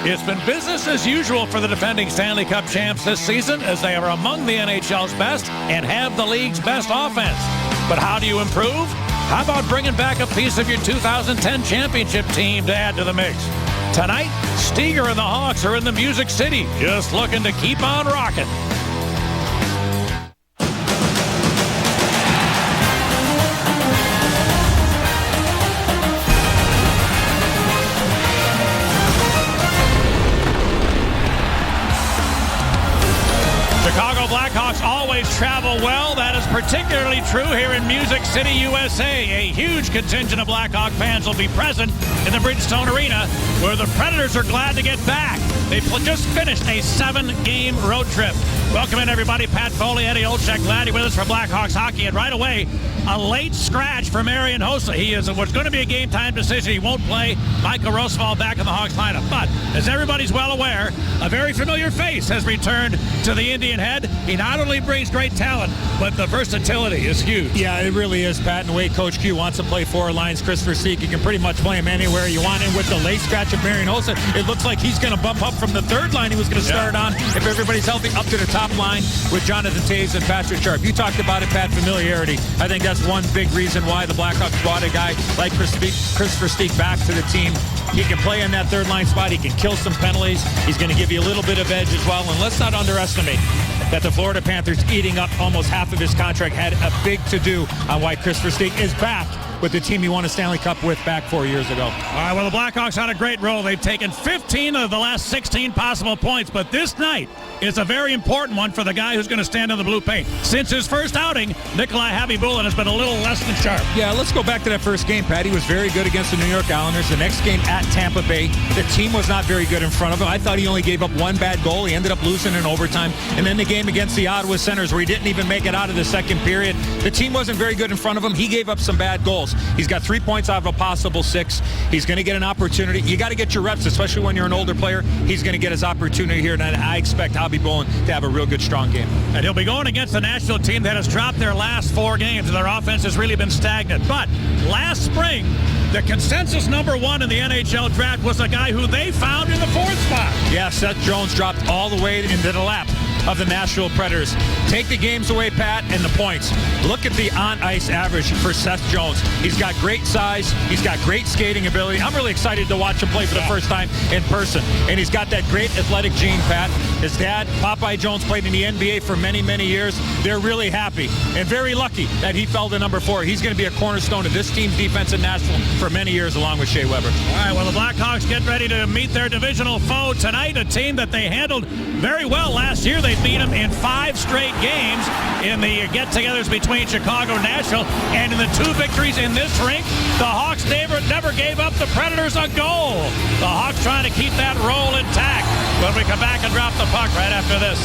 It's been business as usual for the defending Stanley Cup champs this season, as they are among the NHL's best and have the league's best offense. But how do you improve? How about bringing back a piece of your 2010 championship team to add to the mix? Tonight, Steger and the Hawks are in the Music City, just looking to keep on rocking. Chicago Blackhawks always travel well. That is particularly true here in Music City, USA. A huge contingent of Blackhawk fans will be present in the Bridgestone Arena, where the Predators are glad to get back. They just finished a 7-game road trip. Welcome in, everybody. Pat Foley, Eddie Olczyk, glad you're with us for Blackhawks hockey. And right away, a late scratch for Marian Hossa. He is what's going to be a game-time decision. He won't play. Michael Rosvold back in the Hawks lineup. But as everybody's well aware, a very familiar face has returned to the Indian Head. He not only brings great talent, but the versatility is huge. Yeah, it really is, Pat. And the way Coach Q wants to play 4 lines, Kris Versteeg, you can pretty much play him anywhere you want. And with the late scratch of Marian Hossa, it looks like he's going to bump up from the 3rd line he was going to start on, if everybody's healthy, up to the top line with Jonathan Toews and Patrick Sharp. You talked about it, Pat, familiarity. I think that's one big reason why the Blackhawks brought a guy like Kris Versteeg back to the team. He can play in that 3rd line spot. He can kill some penalties. He's going to give you a little bit of edge as well. And let's not underestimate that the Florida Panthers eating up almost half of his contract had a big to-do on why Kris Versteeg is back with the team he won a Stanley Cup with back 4 years ago. All right, well, the Blackhawks on a great roll. They've taken 15 of the last 16 possible points, but this night is a very important one for the guy who's going to stand in the blue paint. Since his first outing, Nikolai Khabibulin has been a little less than sharp. Yeah, let's go back to that first game, Pat. He was very good against the New York Islanders. The next game at Tampa Bay, the team was not very good in front of him. I thought he only gave up 1 bad goal. He ended up losing in overtime. And then the game against the Ottawa Senators, where he didn't even make it out of the second period. The team wasn't very good in front of him. He gave up some bad goals. He's got 3 points out of a possible 6. He's going to get an opportunity. You got to get your reps, especially when you're an older player. He's going to get his opportunity here, and I expect Khabibulin to have a real good, strong game. And he'll be going against the Nashville team that has dropped their last 4 games, and their offense has really been stagnant. But last spring, the consensus number 1 in the NHL draft was a guy who they found in the 4th spot. Yeah, Seth Jones dropped all the way into the lap of the Nashville Predators. Take the games away, Pat, and the points. Look at the on-ice average for Seth Jones. He's got great size. He's got great skating ability. I'm really excited to watch him play for the first time in person. And he's got that great athletic gene, Pat. His dad, Popeye Jones, played in the NBA for many, many years. They're really happy and very lucky that he fell to number 4. He's going to be a cornerstone of this team's defense in Nashville for many years, along with Shea Weber. All right, well, the Blackhawks get ready to meet their divisional foe tonight, a team that they handled very well last year. They beat them in 5 straight games in the get-togethers between Chicago and Nashville, and in the 2 victories in this rink, the Hawks never gave up the Predators a goal. The Hawks trying to keep that roll intact when we come back and drop the puck right after this.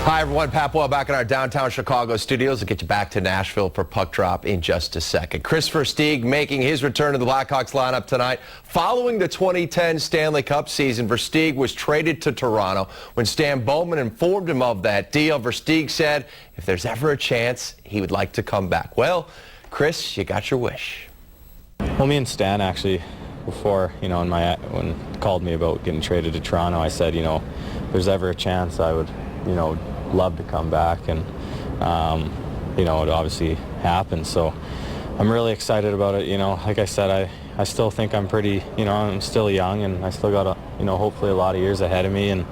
Hi, everyone. Pat Boyle back in our downtown Chicago studios. We'll get you back to Nashville for Puck Drop in just a second. Kris Versteeg making his return to the Blackhawks lineup tonight. Following the 2010 Stanley Cup season, Versteeg was traded to Toronto. When Stan Bowman informed him of that deal, Versteeg said if there's ever a chance, he would like to come back. Well, Kris, you got your wish. Well, me and Stan actually, before, when he called me about getting traded to Toronto, I said, if there's ever a chance, I would, love to come back, and it obviously happened. So I'm really excited about it. Like I said, I still think I'm pretty, I'm still young, and I still got hopefully a lot of years ahead of me, and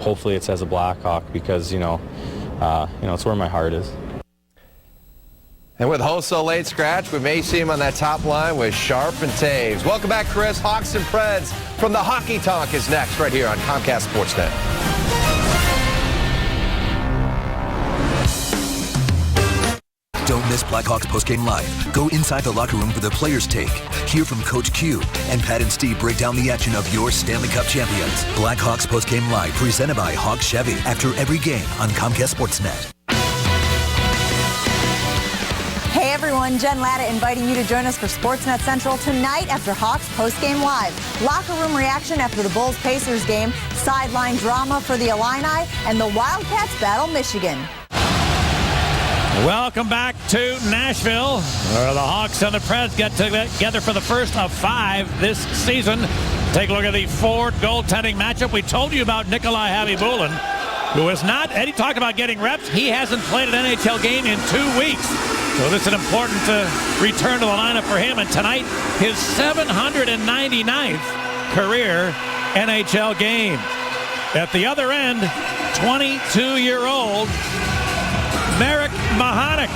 hopefully it's as a Blackhawk, because it's where my heart is. And with Hossa late scratch, we may see him on that top line with Sharp and Toews. Welcome back, Kris. Hawks and Preds from the Hockey Tonk is next right here on Comcast Sportsnet. Don't miss Blackhawks postgame live. Go inside the locker room for the players' take. Hear from Coach Q, and Pat and Steve break down the action of your Stanley Cup champions. Blackhawks postgame live, presented by Hawk Chevy, after every game on Comcast Sportsnet. Hey everyone, Jen Latta inviting you to join us for Sportsnet Central tonight after Hawks postgame live. Locker room reaction after the Bulls-Pacers game, sideline drama for the Illini, and the Wildcats battle Michigan. Welcome back to Nashville, where the Hawks and the Preds get together for the first of 5 this season. Take a look at the Ford goaltending matchup. We told you about Nikolai Khabibulin, who is not, Eddie talked about getting reps. He hasn't played an NHL game in 2 weeks. So this is an important return to the lineup for him. And tonight, his 799th career NHL game. At the other end, 22-year-old Marek Mahanik.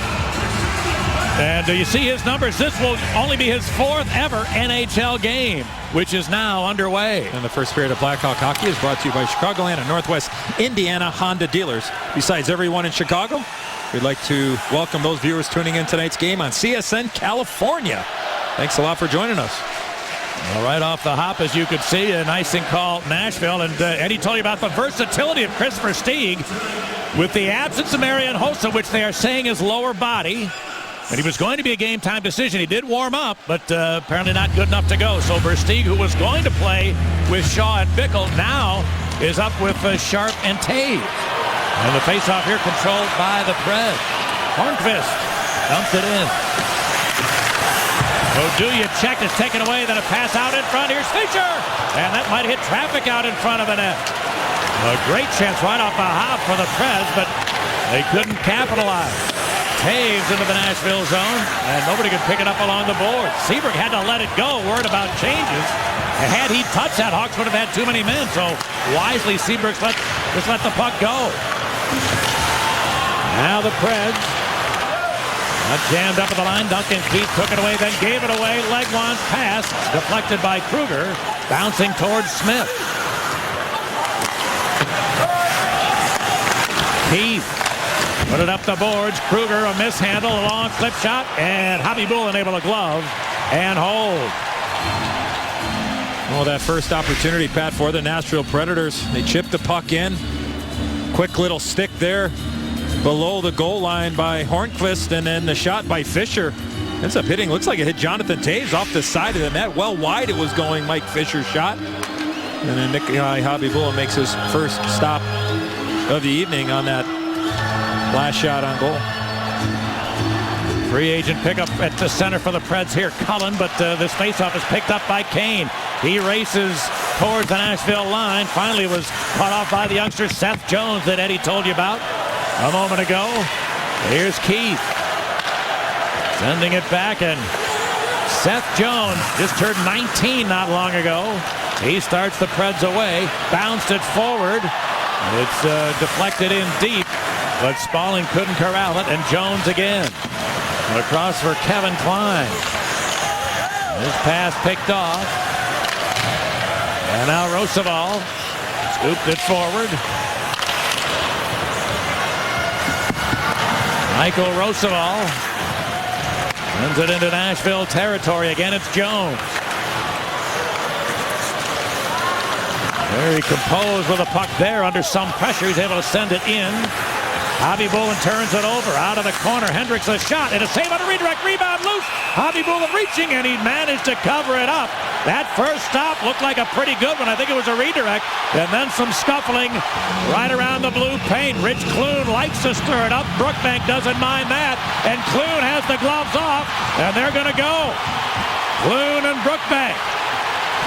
And do you see his numbers? This will only be his 4th ever NHL game, which is now underway. And the first period of Blackhawk hockey is brought to you by Chicagoland and Northwest Indiana Honda dealers. Besides everyone in Chicago, we'd like to welcome those viewers tuning in tonight's game on CSN California. Thanks a lot for joining us. Well, right off the hop, as you could see, an icing call Nashville. And Eddie told you about the versatility of Christopher Stieg with the absence of Marian Hossa, which they are saying is lower body. And he was going to be a game-time decision. He did warm up, but apparently not good enough to go. So Versteeg, who was going to play with Shaw and Bickle, now is up with Sharp and Toews. And the face-off here controlled by the Preds. Hornqvist dumps it in. Oduya checked, is taken away, then a pass out in front. Here's Fischer! And that might hit traffic out in front of the net. A great chance right off the hop for the Preds, but they couldn't capitalize. Toews into the Nashville zone, and nobody could pick it up along the board. Seabrook had to let it go, worried about changes. And had he touched that, Hawks would have had too many men, so wisely Seabrook just let the puck go. Now the Preds. Jammed up at the line. Duncan Keith took it away, then gave it away. Legwand's pass deflected by Kruger, bouncing towards Smith. Keith put it up the boards. Kruger a mishandle, a long clip shot, and Khabibulin able to glove and hold. Well, that first opportunity, Pat, for the Nashville Predators. They chipped the puck in. Quick little stick there below the goal line by Hornqvist, and then the shot by Fischer ends up hitting, looks like it hit Jonathan Toews off the side of the net. Well wide it was going, Mike Fischer's shot. And then Nikolai Khabibulin makes his first stop of the evening on that last shot on goal. Free agent pickup at the center for the Preds here, Cullen, but this faceoff is picked up by Kane. He races towards the Nashville line. Finally was caught off by the youngster Seth Jones that Eddie told you about a moment ago. Here's Keith sending it back, and Seth Jones just turned 19 not long ago. He starts the Preds away, bounced it forward. It's deflected in deep, but Spalling couldn't corral it, and Jones again. Across for Kevin Klein. His pass picked off. And now Roosevelt scooped it forward. Michael Roosevelt sends it into Nashville territory. Again, it's Jones. Very composed with a puck there under some pressure. He's able to send it in. Khabibulin turns it over out of the corner. Hendricks a shot and a save on a redirect. Rebound loose. Khabibulin reaching, and he managed to cover it up. That first stop looked like a pretty good one. I think it was a redirect. And then some scuffling right around the blue paint. Rich Clune likes to stir it up. Brookbank doesn't mind that. And Clune has the gloves off, and they're going to go. Clune and Brookbank.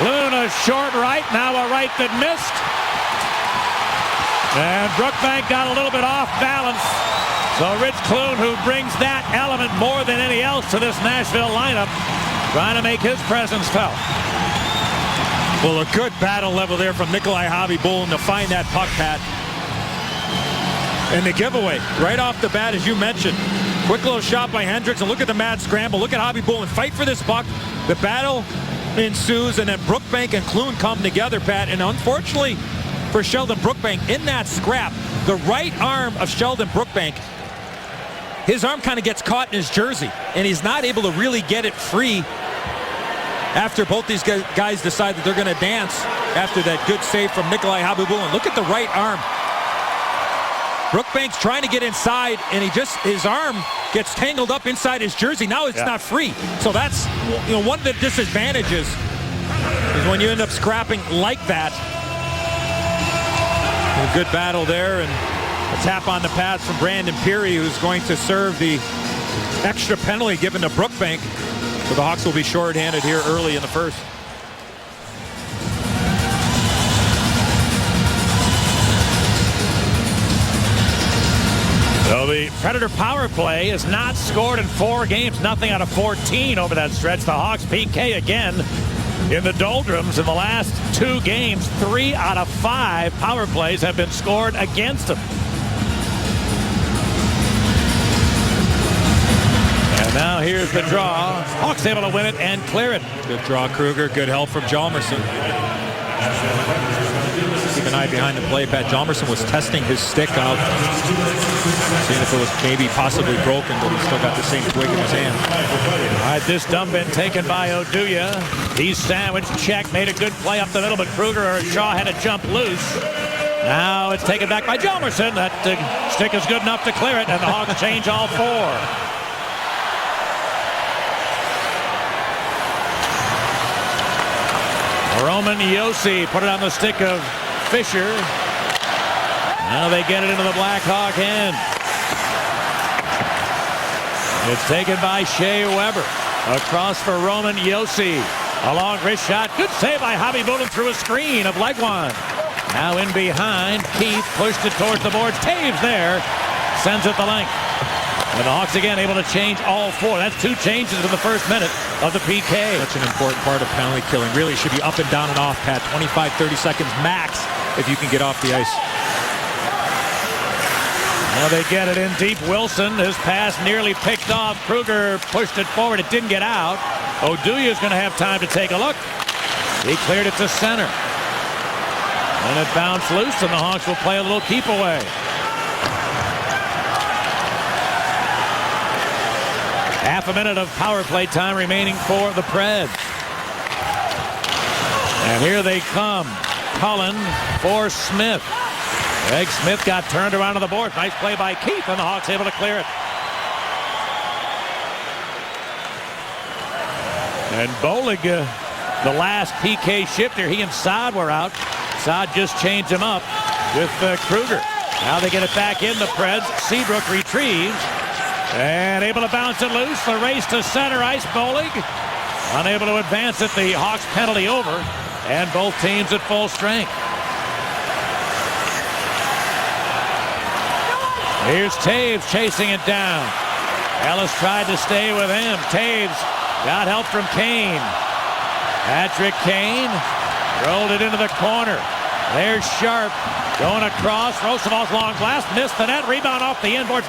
Clune a short right, now a right that missed. And Brookbank got a little bit off balance. So Rich Clune, who brings that element more than any else to this Nashville lineup, trying to make his presence felt. Well, a good battle level there from Nikolai Khabibulin to find that puck, Pat. And the giveaway right off the bat, as you mentioned. Quick little shot by Hendricks, and look at the mad scramble. Look at Khabibulin fight for this puck. The battle ensues, and then Brookbank and Clune come together, Pat. And unfortunately for Sheldon Brookbank, in that scrap, the right arm of Sheldon Brookbank, his arm kind of gets caught in his jersey, and he's not able to really get it free after both these guys decide that they're going to dance after that good save from Nikolai Khabibulin. Look at the right arm. Brookbank's trying to get inside, and his arm gets tangled up inside his jersey. Now it's not free. So that's one of the disadvantages is when you end up scrapping like that. A good battle there, and a tap on the pads from Brandon Peary, who's going to serve the extra penalty given to Brookbank. So the Hawks will be shorthanded here early in the first. So the Predator power play is not scored in 4 games, nothing out of 14 over that stretch. The Hawks PK again in the doldrums in the last 2 games. 3 out of 5 power plays have been scored against them. And now here's the draw. Hawks able to win it and clear it. Good draw, Kruger. Good help from Hjalmarsson. Keep an eye behind the play. Pat Hjalmarsson was testing his stick out, seeing if it was maybe possibly broken, but he still got the same twig in his hand. All right, this dump in taken by Oduya. He's sandwiched, check, made a good play up the middle, but Kruger or Shaw had to jump loose. Now it's taken back by Hjalmarsson. That stick is good enough to clear it, and the Hawks change all 4. Roman Josi put it on the stick of Fisher. Now they get it into the Blackhawk end. It's taken by Shea Weber. Across for Roman Josi. A long wrist shot. Good save by Javi Bulin through a screen of Legwan. Now in behind. Keith pushed it towards the boards. Taves there. Sends it the length. And the Hawks again able to change all 4. That's 2 changes in the first minute of the PK. Such an important part of penalty killing. Really should be up and down and off, Pat. 25, 30 seconds max if you can get off the ice. Now they get it in deep. Wilson, his pass nearly picked off. Kruger pushed it forward. It didn't get out. Oduya is going to have time to take a look. He cleared it to center. And it bounced loose, and the Hawks will play a little keep away. Half a minute of power play time remaining for the Preds. And here they come. Cullen for Smith. Greg Smith got turned around on the board. Nice play by Keith, and the Hawks able to clear it. And Bolig, the last PK shifter, he and Saad were out. Saad just changed him up with Kruger. Now they get it back in the Preds. Seabrook retrieves. And able to bounce it loose. The race to center ice. Bolig unable to advance it. The Hawks penalty over. And both teams at full strength. Here's Taves chasing it down. Ellis tried to stay with him. Taves got help from Kane. Patrick Kane rolled it into the corner. There's Sharp going across. Roosevelt long blast. Missed the net. Rebound off the inboards.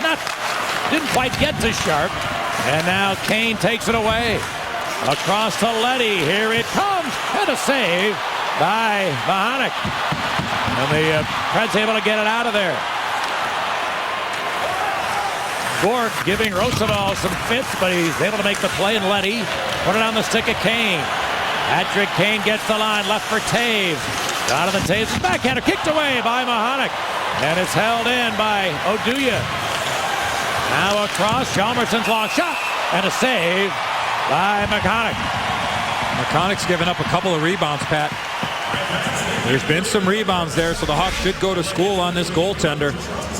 Didn't quite get to Sharp. And now Kane takes it away. Across to Leddy. Here it comes. And a save by Mahanic. And the Preds able to get it out of there. Gork giving Roosevelt some fits, but he's able to make the play, and Leddy put it on the stick of Kane. Patrick Kane gets the line, left for Taves. Jonathan Taves, backhander kicked away by Mahanic. And it's held in by Oduya. Now across, Hjalmarsson's long shot, and a save by McConaughey. McConaughey's given up a couple of rebounds, Pat. There's been some rebounds there, so the Hawks should go to school on this goaltender.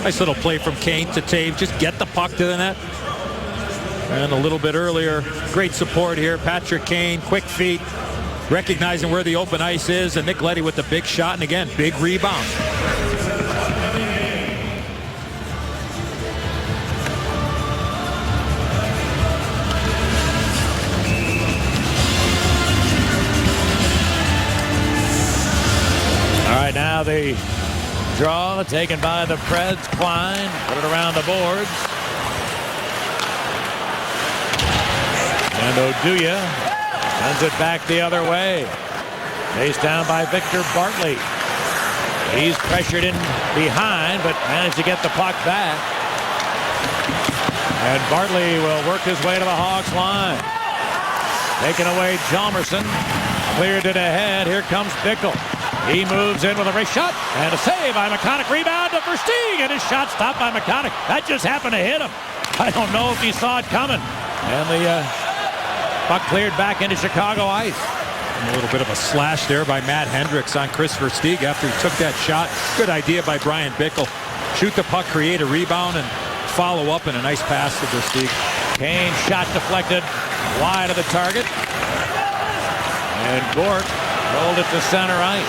Nice little play from Kane to Taves. Just get the puck to the net. And a little bit earlier, great support here. Patrick Kane, quick feet, recognizing where the open ice is, and Nick Leddy with the big shot, and again, big rebound. All right, now the draw taken by the Preds. Klein put it around the boards. And Oduya sends it back the other way. Chased down by Victor Bartley. He's pressured in behind, but managed to get the puck back. And Bartley will work his way to the Hawks line. Taking away Hjalmarsson. Cleared it ahead. Here comes Bickle. He moves in with a wrist shot and a save by McConaughey. Rebound to Versteeg, and his shot stopped by McConaughey. That just happened to hit him. I don't know if he saw it coming. And the puck cleared back into Chicago ice. A little bit of a slash there by Matt Hendricks on Chris Versteeg after he took that shot. Good idea by Brian Bickle. Shoot the puck, create a rebound, and follow up, and a nice pass to Versteeg. Kane shot deflected wide of the target. And Gort rolled it to center ice.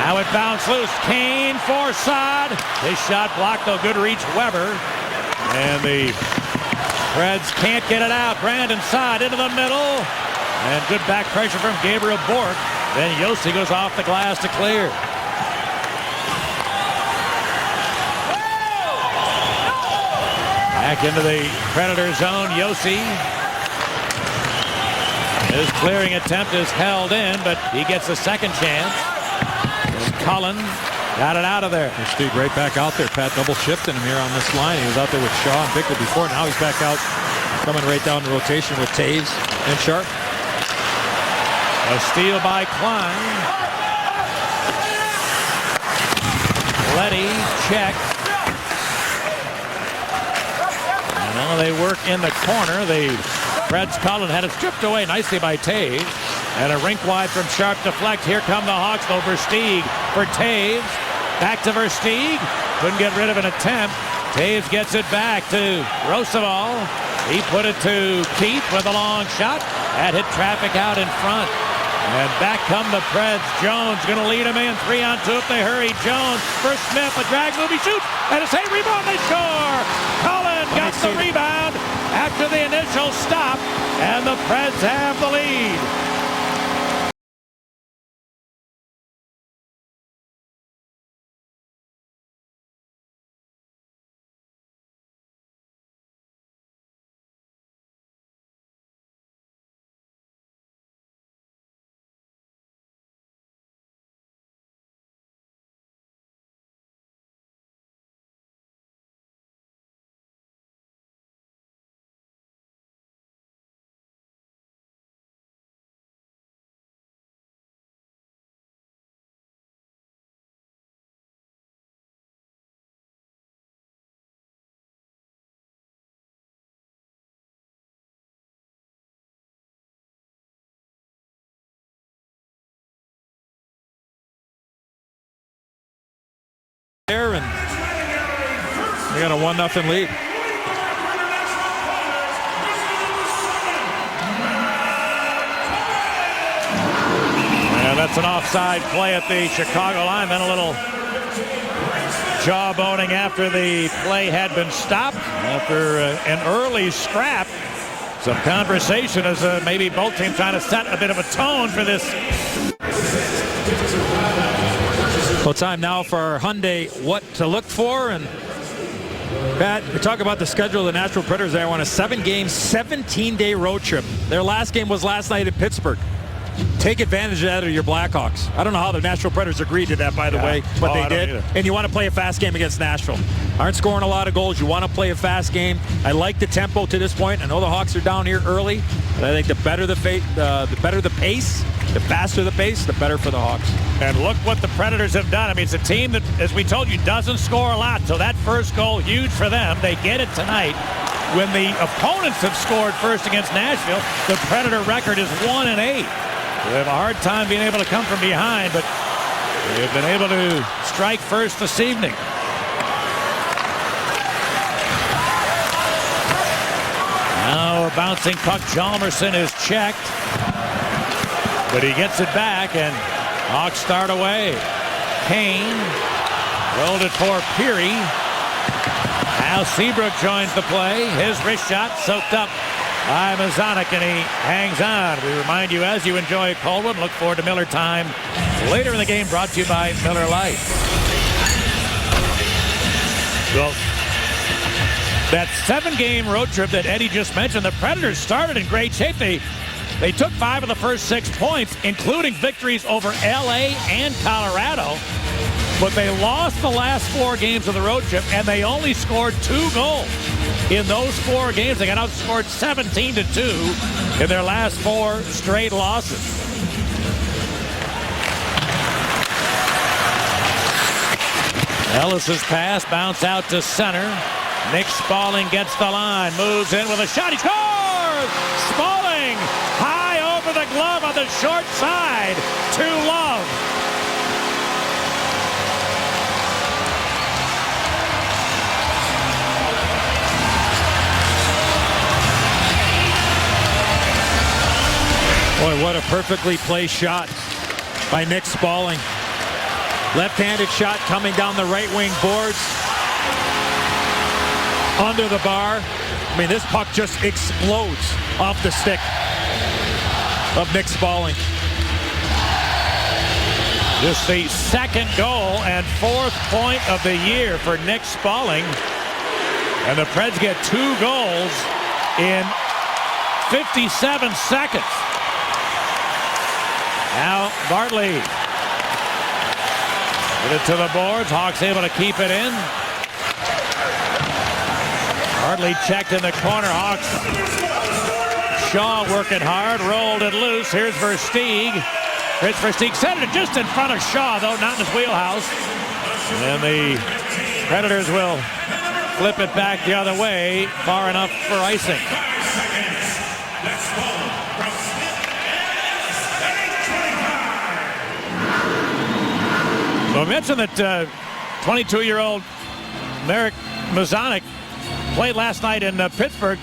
Now it bounced loose. Kane for Saad. His shot blocked, though. Good reach, Weber. And the Preds can't get it out. Brandon Saad into the middle. And good back pressure from Gabriel Bourque. Then Josi goes off the glass to clear. Back into the Predator zone. Josi. His clearing attempt is held in, but he gets a second chance. And Cullen got it out of there. Stieg right back out there. Pat double shifting him here on this line. He was out there with Shaw and Bickle before. Now he's back out, coming right down the rotation with Taves and Sharp. A steal by Klein. Leddy check. And now they work in the corner. The Preds Cullen had it stripped away nicely by Taves. And a rink wide from Sharp deflect. Here come the Hawks though. Versteeg for Taves. Back to Versteeg. Couldn't get rid of an attempt. Taves gets it back to Roosevelt. He put it to Keith with a long shot. That hit traffic out in front. And back come the Preds. Jones going to lead them in. 3-on-2 if they hurry. Jones for Smith. A drag move. He shoots. And a save rebound. They score. Cullen got the rebound after the initial stop. And the Preds have the lead. There, and they got a 1-0 lead. And that's an offside play at the Chicago line. Then a little jawboning after the play had been stopped. After an early scrap. Some conversation as maybe both teams trying to set a bit of a tone for this. Well, time now for our Hyundai what to look for. And Pat, we talk about the schedule of the Nashville Predators. They won a 7-game, 17-day road trip. Their last game was last night in Pittsburgh. Take advantage of that of your Blackhawks. I don't know how the Nashville Predators agreed to that, by the way, but they did. And you want to play a fast game against Nashville. Aren't scoring a lot of goals. You want to play a fast game. I like the tempo to this point. I know the Hawks are down here early, but I think the better the pace, the faster the pace, the better for the Hawks. And look what the Predators have done. I mean, it's a team that, as we told you, doesn't score a lot. So that first goal, huge for them. They get it tonight. When the opponents have scored first against Nashville, the Predator record is 1-8. They have a hard time being able to come from behind, but they've been able to strike first this evening. Now a bouncing puck. Hjalmarsson is checked, but he gets it back, and Hawks start away. Kane rolled it for Peary. Now Seabrook joins the play. His wrist shot soaked up by Mazanik, and he hangs on. We remind you, as you enjoy Colwood, look forward to Miller Time later in the game, brought to you by Miller Lite. Well, that 7-game road trip that Eddie just mentioned, the Predators started in great shape. They took 5 of the first 6 points, including victories over LA and Colorado. But they lost the last 4 games of the road trip, and they only scored 2 goals. In those 4 games, they got outscored 17-2 in their last 4 straight losses. Ellis's pass bounced out to center. Nick Spaulding gets the line, moves in with a shot. He scores! Spaulding high over the glove on the short side to Love. Boy, what a perfectly placed shot by Nick Spaulding. Left-handed shot coming down the right wing boards. Under the bar. I mean, this puck just explodes off the stick of Nick Spaulding. Just the second goal and fourth point of the year for Nick Spaulding. And the Preds get 2 goals in 57 seconds. Now Bartley. Get it to the boards. Hawks able to keep it in. Bartley checked in the corner. Hawks. Shaw working hard. Rolled it loose. Here's Versteeg. Chris Versteeg sent it just in front of Shaw, though not in his wheelhouse. And the Predators will flip it back the other way, far enough for icing. So I mentioned that 22-year-old Marek Mazanec played last night in Pittsburgh.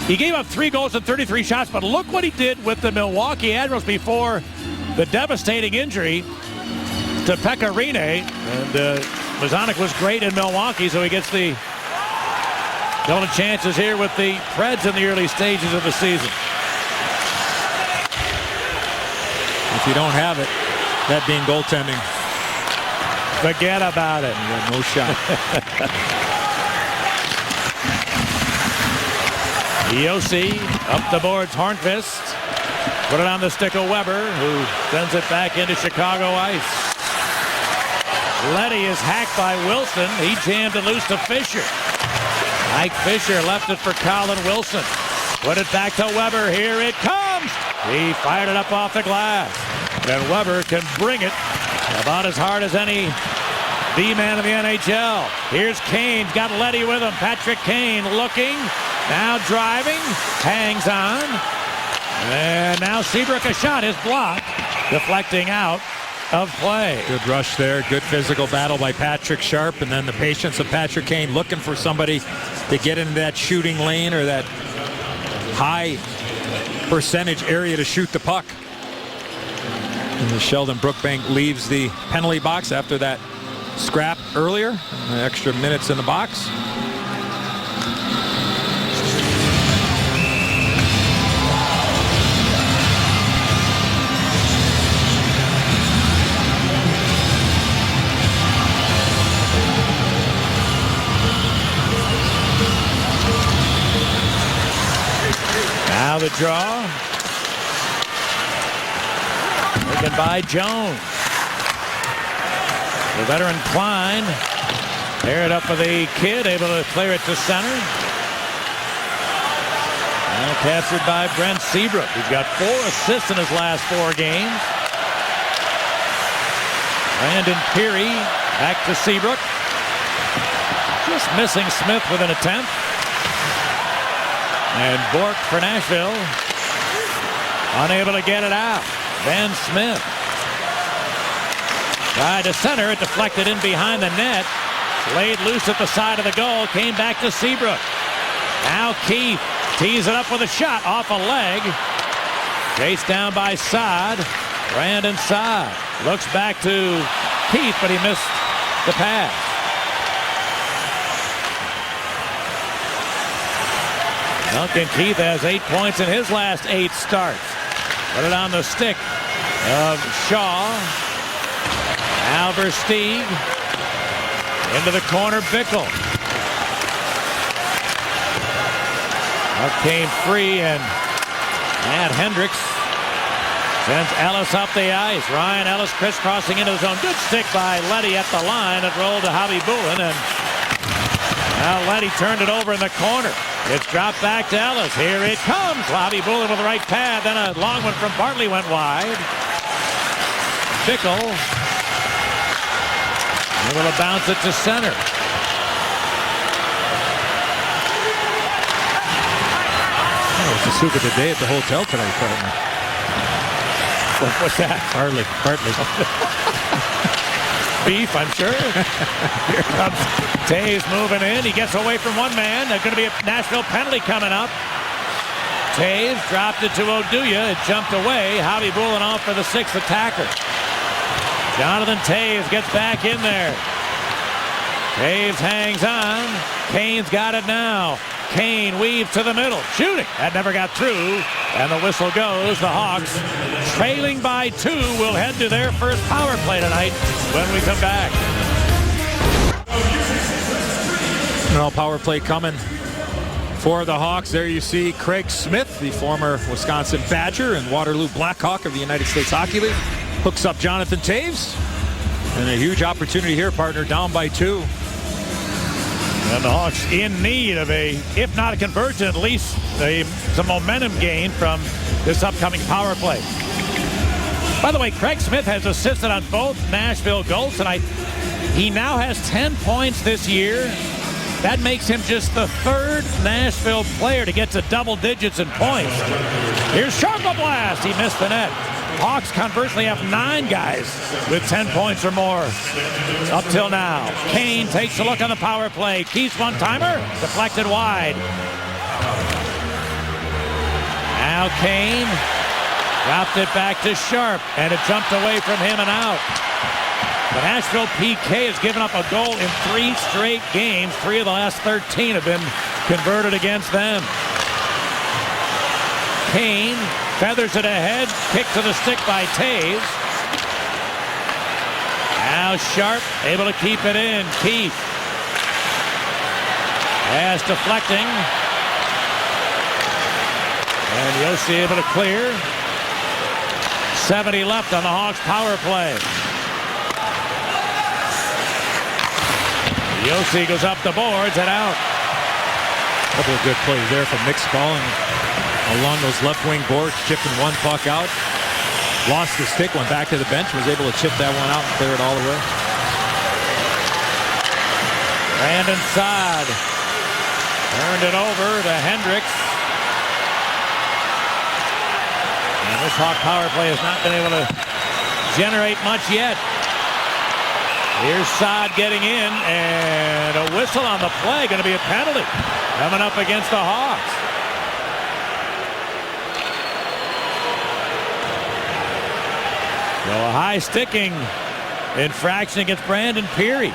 He gave up 3 goals and 33 shots, but look what he did with the Milwaukee Admirals before the devastating injury to Pekka Rinne. And Mazanec was great in Milwaukee, so he gets the golden chances here with the Preds in the early stages of the season. If you don't have it, that being goaltending, forget about it. You got no shot. Yossi up the boards. Hornqvist put it on the stick of Weber, who sends it back into Chicago ice. Leddy is hacked by Wilson. He jammed it loose to Fisher. Mike Fisher left it for Colin Wilson. Put it back to Weber. Here it comes. He fired it up off the glass. And Weber can bring it about as hard as any D-man in the NHL. Here's Kane. Got Leddy with him. Patrick Kane looking. Now driving. Hangs on. And now Seabrook, a shot is blocked. Deflecting out of play. Good rush there. Good physical battle by Patrick Sharp. And then the patience of Patrick Kane looking for somebody to get into that shooting lane or that high percentage area to shoot the puck. And Sheldon Brookbank leaves the penalty box after that scrap earlier. Extra minutes in the box. Now the draw. Taken by Jones. The veteran Klein. Tear it up for the kid. Able to clear it to center. Now captured by Brent Seabrook. He's got 4 assists in his last 4 games. Brandon Peary back to Seabrook. Just missing Smith with an attempt. And Bork for Nashville. Unable to get it out. Van Smith. Tried to center. It deflected in behind the net. Laid loose at the side of the goal. Came back to Seabrook. Now Keith tees it up with a shot off a leg. Chased down by Saad. Brandon Saad looks back to Keith, but he missed the pass. Duncan Keith has 8 points in his last 8 starts. Put it on the stick of Shaw. Now Versteeg. Into the corner, Bickle. Puck came free, and Matt Hendricks sends Ellis up the ice. Ryan Ellis crisscrossing into the zone. Good stick by Leddy at the line. It rolled to Javi Bulin, and now Leddy turned it over in the corner. It's dropped back to Ellis. Here it comes. Javi Bulin with the right pad. Then a long one from Bartley went wide. Bickle able to bounce it to center. Oh, it's the soup of the day at the hotel tonight, partner. What's that? Bartley. Beef, I'm sure. Here comes Taves moving in. He gets away from one man. There's going to be a Nashville penalty coming up. Taves dropped it to Oduya. It jumped away. Javi Bulanoff for the 6th attacker. Jonathan Taves gets back in there. Taves hangs on. Kane's got it now. Kane weaves to the middle. Shooting. That never got through. And the whistle goes. The Hawks, trailing by 2, will head to their first power play tonight when we come back. No power play coming for the Hawks. There you see Craig Smith, the former Wisconsin Badger and Waterloo Blackhawk of the United States Hockey League. Hooks up Jonathan Taves. And a huge opportunity here, partner, down by 2. And the Hawks in need of a, if not a conversion, at least some momentum gain from this upcoming power play. By the way, Craig Smith has assisted on both Nashville goals tonight. He now has 10 points this year. That makes him just the 3rd Nashville player to get to double digits in points. Here's Sharpa Blast. He missed the net. Hawks conversely have 9 guys with 10 points or more up till now. Kane takes a look on the power play. Keith's one-timer, deflected wide. Now Kane dropped it back to Sharp, and it jumped away from him and out. The Nashville PK has given up a goal in 3 straight games. 3 of the last 13 have been converted against them. Kane feathers it ahead, kick to the stick by Taves. Now Sharp able to keep it in. Keith. Pass deflecting. And Yossi able to clear. 70 left on the Hawks power play. Yossi goes up the boards and out. A couple of good plays there from Nick Spalling along those left wing boards, chipping one puck out. Lost the stick, went back to the bench, was able to chip that one out and clear it all the way. Brandon Saad turned it over to Hendricks. And this Hawk power play has not been able to generate much yet. Here's Saad getting in, and a whistle on the play. Going to be a penalty coming up against the Hawks. So a high sticking infraction against Brandon Peary.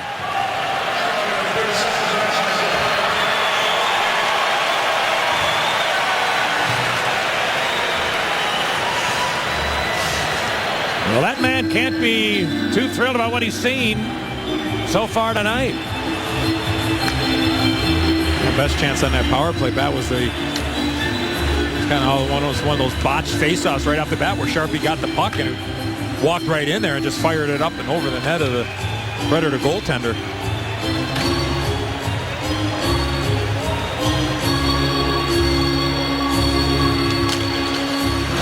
Well, that man can't be too thrilled about what he's seen so far tonight. The best chance on that power play bat was the kind of one of those botched faceoffs right off the bat where Sharpie got the puck and walked right in there and just fired it up and over the net of the Predator goaltender.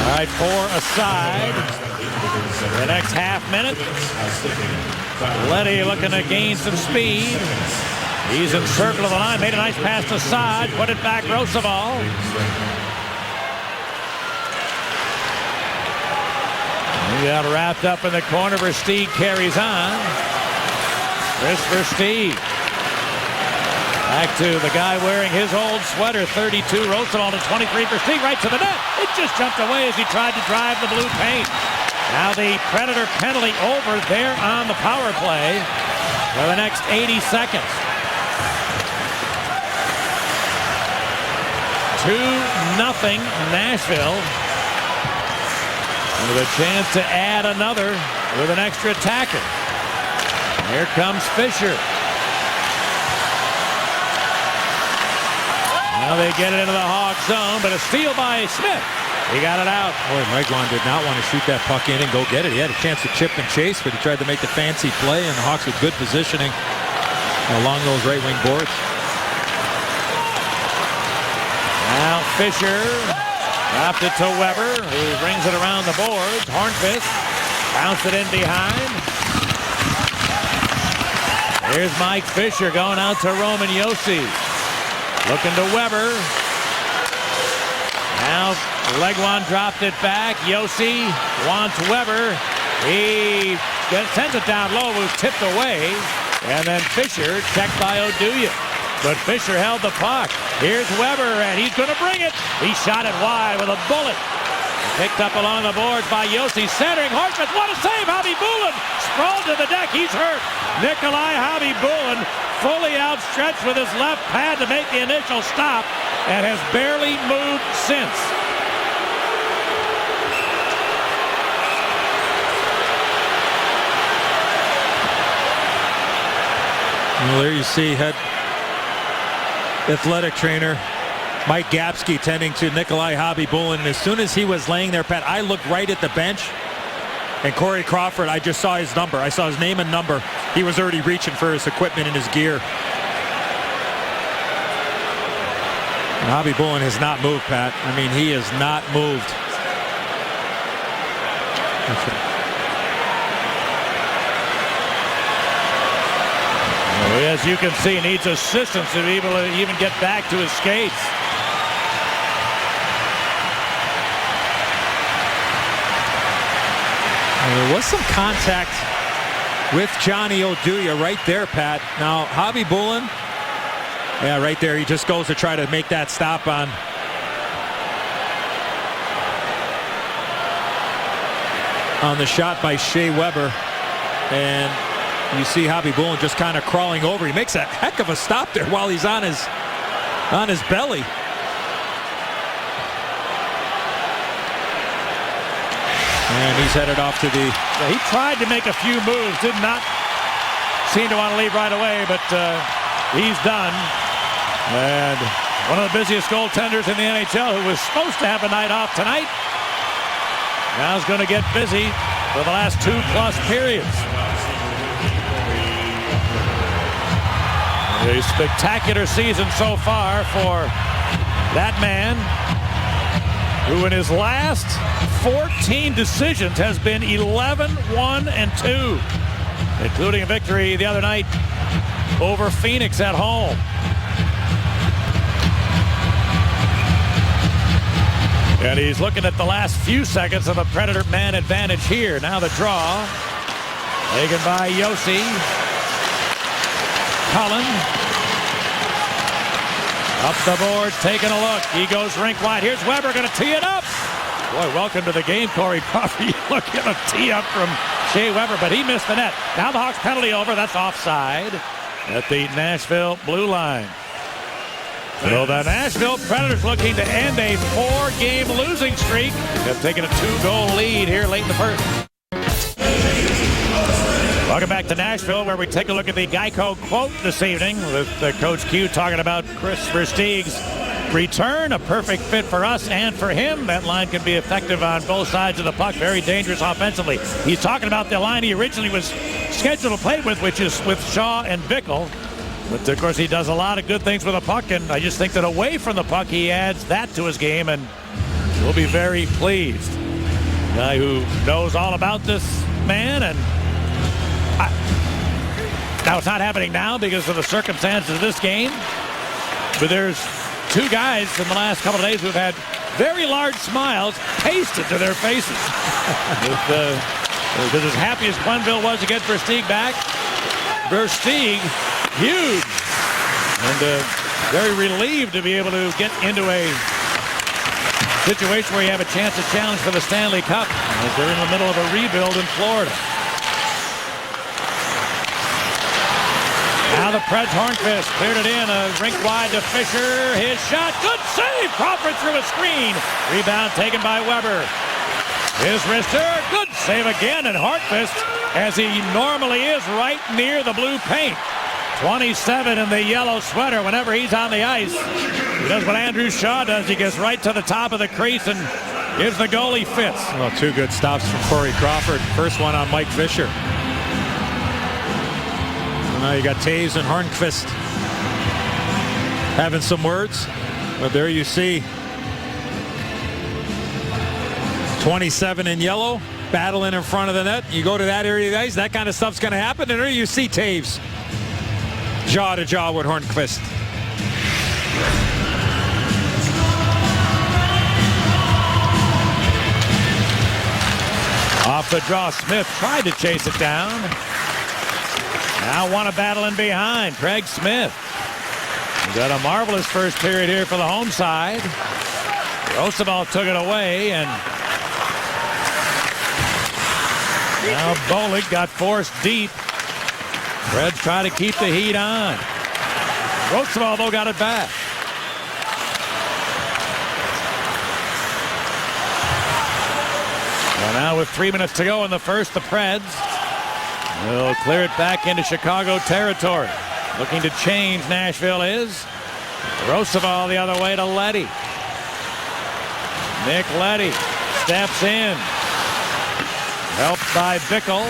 All right, 4 aside. The next half minute. Letty looking to gain some speed. He's in circle of the line. Made a nice pass to Saad. Put it back, Roosevelt. He got wrapped up in the corner. Versteeg carries on. Chris Versteeg. Back to the guy wearing his old sweater, 32, Roosevelt, and 23, Versteeg right to the net. It just jumped away as he tried to drive the blue paint. Now the Predator penalty over there on the power play for the next 80 seconds. 2-0 Nashville. With a chance to add another with an extra attacker. Here comes Fisher. Now they get it into the Hawk zone, but a steal by Smith. He got it out. Boy, Regwan did not want to shoot that puck in and go get it. He had a chance to chip and chase, but he tried to make the fancy play, and the Hawks with good positioning along those right wing boards. Now Fisher dropped it to Weber, who brings it around the boards. Hornqvist bounced it in behind. Here's Mike Fisher going out to Roman Josi. Looking to Weber. Now Legwan dropped it back. Josi wants Weber. He sends it down low. It was tipped away. And then Fisher checked by Oduya. but Fisher held the puck. Here's Weber, and he's going to bring it. He shot it wide with a bullet. Picked up along the boards by Yossi, centering Hortman. What a save! Khabibulin sprawled to the deck. He's hurt. Nikolai Khabibulin fully outstretched with his left pad to make the initial stop and has barely moved since. Well, there you see head athletic trainer Mike Gapsky tending to Nikolai Khabibulin, and as soon as he was laying there, Pat, I looked right at the bench, and Corey Crawford, I just saw his number. I saw his name and number. He was already reaching for his equipment and his gear. And Khabibulin has not moved, Pat. I mean, he has not moved. As you can see, needs assistance to be able to even get back to his skates. There was some contact with Johnny Oduya right there, Pat. Now, Khabibulin, yeah, right there. He just goes to try to make that stop on the shot by Shea Weber. And you see Khabibulin just kind of crawling over. He makes a heck of a stop there while he's on his belly. And he's headed off to the... He tried to make a few moves, did not seem to want to leave right away, but he's done. And one of the busiest goaltenders in the NHL, who was supposed to have a night off tonight, now is going to get busy for the last 2+ periods. A spectacular season so far for that man, who in his last 14 decisions has been 11-1-2, including a victory the other night over Phoenix at home. And he's looking at the last few seconds of a Predator man advantage here. Now the draw, taken by Yossi. Cullen up the boards, taking a look. He goes rink wide. Here's Weber going to tee it up. Boy, welcome to the game, Corey Crawford. Look at a tee up from Shea Weber, but he missed the net. Now the Hawks penalty over. That's offside at the Nashville blue line. So the Nashville Predators looking to end a 4-game losing streak. They've taken a 2-goal lead here late in the first. Welcome back to Nashville, where we take a look at the Geico quote this evening with Coach Q talking about Kris Versteeg's return. A perfect fit for us and for him. That line can be effective on both sides of the puck. Very dangerous offensively. He's talking about the line he originally was scheduled to play with, which is with Shaw and Bickle. But, of course, he does a lot of good things with the puck, and I just think that away from the puck, he adds that to his game, and we'll be very pleased. A guy who knows all about this man, and now it's not happening now because of the circumstances of this game, but there's two guys in the last couple of days who've had very large smiles pasted to their faces. Because as happy as Quenneville was to get Versteeg back, Versteeg, huge, and very relieved to be able to get into a situation where you have a chance to challenge for the Stanley Cup as they're in the middle of a rebuild in Florida. Now the Preds Hornqvist cleared it in, a rink wide to Fisher. His shot, good save. Crawford through a screen. Rebound taken by Weber. His wrister, good save again, and Hornqvist, as he normally is, right near the blue paint. 27 in the yellow sweater. Whenever he's on the ice, he does what Andrew Shaw does. He gets right to the top of the crease and gives the goalie fits. Well, two good stops from Corey Crawford. First one on Mike Fisher. Now you got Toews and Hornqvist having some words. But there you see 27 in yellow, battling in front of the net. You go to that area of the ice, that kind of stuff's going to happen. And there you see Toews jaw to jaw with Hornqvist. Off the draw, Smith tried to chase it down. Now want to battle in behind. Craig Smith. We got a marvelous first period here for the home side. Roosevelt took it away, and now Bolig got forced deep. Reds try to keep the heat on. Roosevelt, though, got it back. Well, now with 3 minutes to go in the first, the Preds will clear it back into Chicago territory. Looking to change, Nashville is. Roosevelt the other way to Leddy. Nick Leddy steps in. Helped by Bickle.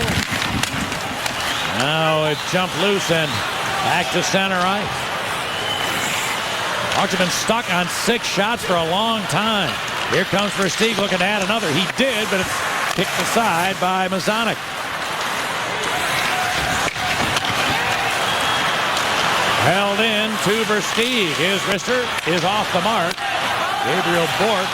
Now it jumped loose and back to center ice. Hawks have been stuck on 6 shots for a long time. Here comes Versteeg looking to add another. He did, but it's kicked aside by Mazonic. Held in to Versteeg. His wrister is off the mark. Gabriel Bourque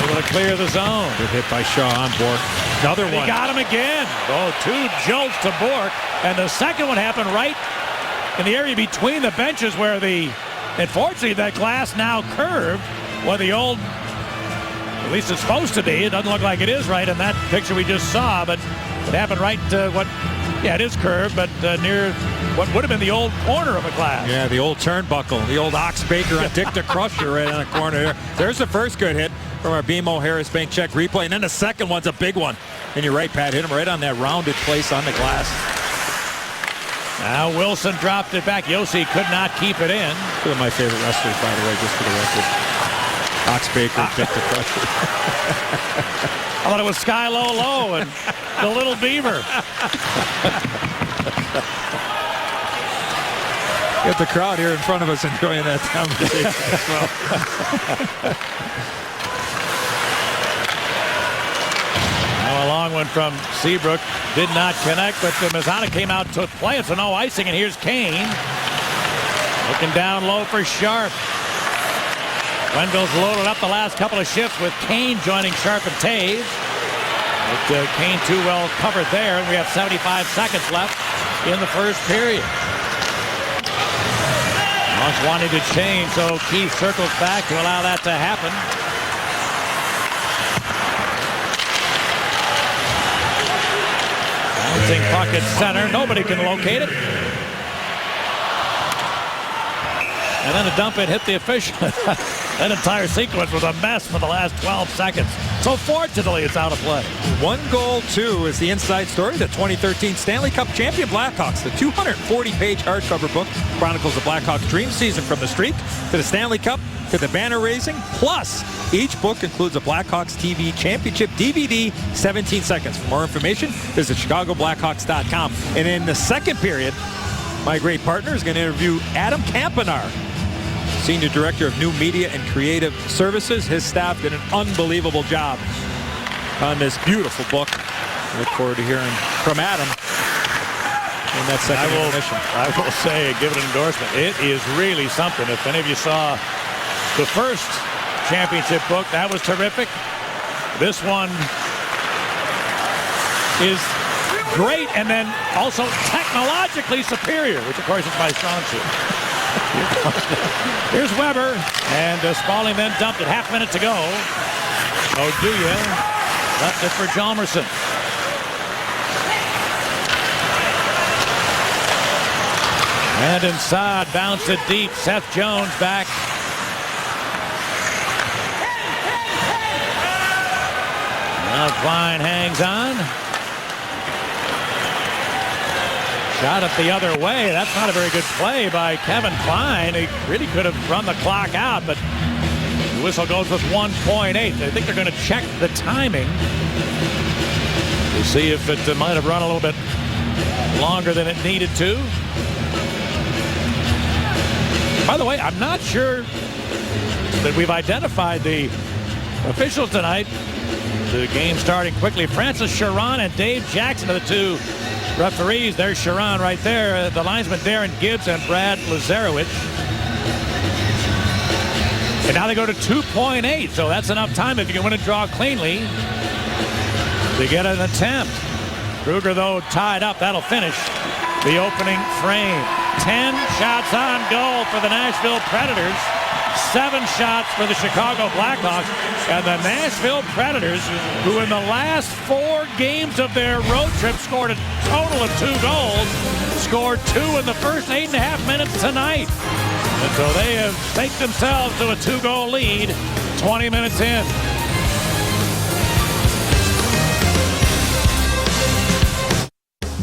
able to clear the zone. Good hit by Shaw on Bourque. Another one. He got him again. Oh, 2 jolts to Bourque. And the second one happened right in the area between the benches where unfortunately, that glass now curved where the old, at least it's supposed to be. It doesn't look like it is right in that picture we just saw, but it happened right to it is curved, but near what would have been the old corner of a glass. Yeah, the old turnbuckle, the old Ox Baker on Dick the Crusher right on the corner there. There's the first good hit from our BMO Harris Bank check replay, and then the second one's a big one. And you're right, Pat, hit him right on that rounded place on the glass. Now Wilson dropped it back. Yossi could not keep it in. Two of my favorite wrestlers, by the way, just for the record. Ox Baker, Dick the Crusher. I thought it was Sky Low and the Little Beaver. Get the crowd here in front of us enjoying that conversation as well. Now a long one from Seabrook. Did not connect, but Mazonic came out to play it, so no icing, and here's Kane. Looking down low for Sharp. Wendell's loaded up the last couple of shifts with Kane joining Sharp and Taves. But Kane too well covered there, and we have 75 seconds left in the first period. Hawks wanted to change, so Keith circles back to allow that to happen. Bouncing puck at center. Nobody can locate it. And then a dump it hit the official. That entire sequence was a mess for the last 12 seconds. So fortunately, it's out of play. 1-2 is the inside story. The 2013 Stanley Cup champion Blackhawks. The 240-page hardcover book chronicles the Blackhawks' dream season from the streak to the Stanley Cup to the banner raising. Plus, each book includes a Blackhawks TV championship DVD, 17 seconds. For more information, visit ChicagoBlackhawks.com. And in the second period, my great partner is going to interview Adam Campinar, Senior Director of New Media and Creative Services. His staff did an unbelievable job on this beautiful book. Look forward to hearing from Adam in that second intermission. I will say, give it an endorsement. It is really something. If any of you saw the first championship book, that was terrific. This one is great and then also technologically superior, which of course is my strong suit. Here's Weber, and Spaulding then dumped it. Half minute to go. Oduya left it for Hjalmarsson. And inside, bounced it deep. Seth Jones back. Now Klein hangs on. Shot it the other way. That's not a very good play by Kevin Klein. He really could have run the clock out, but the whistle goes with 1.8. I think they're going to check the timing to see if it might have run a little bit longer than it needed to. By the way, I'm not sure that we've identified the officials tonight. The game starting quickly. Francis Sharon and Dave Jackson are the two referees. There's Sharon right there. The linesman Darren Gibbs and Brad Lazarowicz. And now they go to 2.8, so that's enough time if you can win and draw cleanly to get an attempt. Kruger, though, tied up. That'll finish the opening frame. 10 shots on goal for the Nashville Predators. 7 shots for the Chicago Blackhawks. And the Nashville Predators, who in the last 4 games of their road trip scored a total of 2 goals, scored 2 in the first 8.5 minutes tonight. And so they have taken themselves to a 2-goal lead 20 minutes in.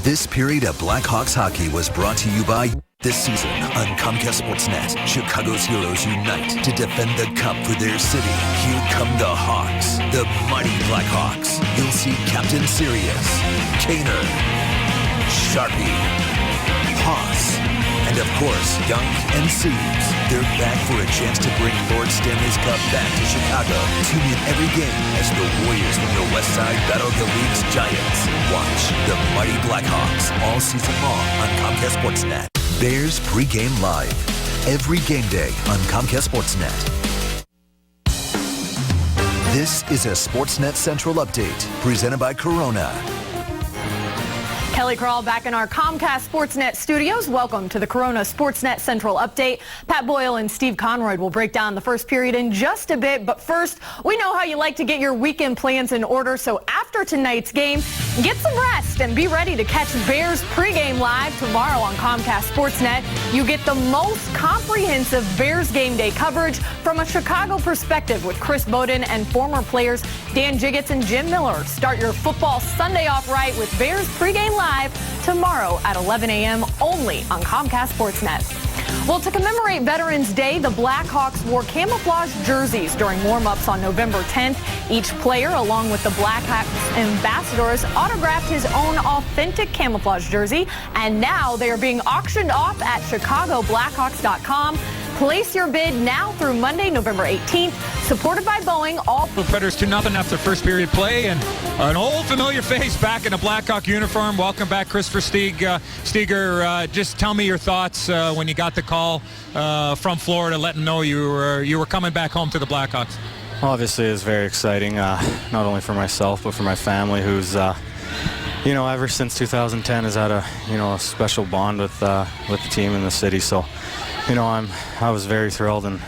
This period of Blackhawks hockey was brought to you by this season on Comcast Sportsnet. Chicago's heroes unite to defend the cup for their city. Here come the Hawks, the mighty Blackhawks. You'll see Captain Sirius, Kaner, Sharpie, Haas, and of course, Young and Seaves. They're back for a chance to bring Lord Stanley's Cup back to Chicago. Tune in every game as the Warriors from the West Side battle the league's giants. Watch the mighty Blackhawks all season long on Comcast Sportsnet. Bears pregame live every game day on Comcast Sportsnet. This is a Sportsnet Central update presented by Corona. Kelly Crawl back in our Comcast Sportsnet studios. Welcome to the Corona Sportsnet Central Update. Pat Boyle and Steve Conroy will break down the first period in just a bit. But first, we know how you like to get your weekend plans in order. So after tonight's game, get some rest and be ready to catch Bears pregame live tomorrow on Comcast Sportsnet. You get the most comprehensive Bears game day coverage from a Chicago perspective with Chris Bowden and former players Dan Jiggets and Jim Miller. Start your football Sunday off right with Bears pregame live tomorrow at 11 a.m. only on Comcast Sportsnet. Well, to commemorate Veterans Day, the Blackhawks wore camouflage jerseys during warm-ups on November 10th. Each player, along with the Blackhawks ambassadors, autographed his own authentic camouflage jersey, and now they are being auctioned off at ChicagoBlackhawks.com. Place your bid now through Monday, November 18th. Supported by Boeing, all Predators 2-0 after first period play, and an old familiar face back in a Blackhawk uniform. Welcome back, Christopher Stieg. Steger, just tell me your thoughts when you got the call from Florida, letting know you were coming back home to the Blackhawks. Obviously, it's very exciting, not only for myself but for my family, who's ever since 2010 has had a special bond with the team and the city. So, I was very thrilled and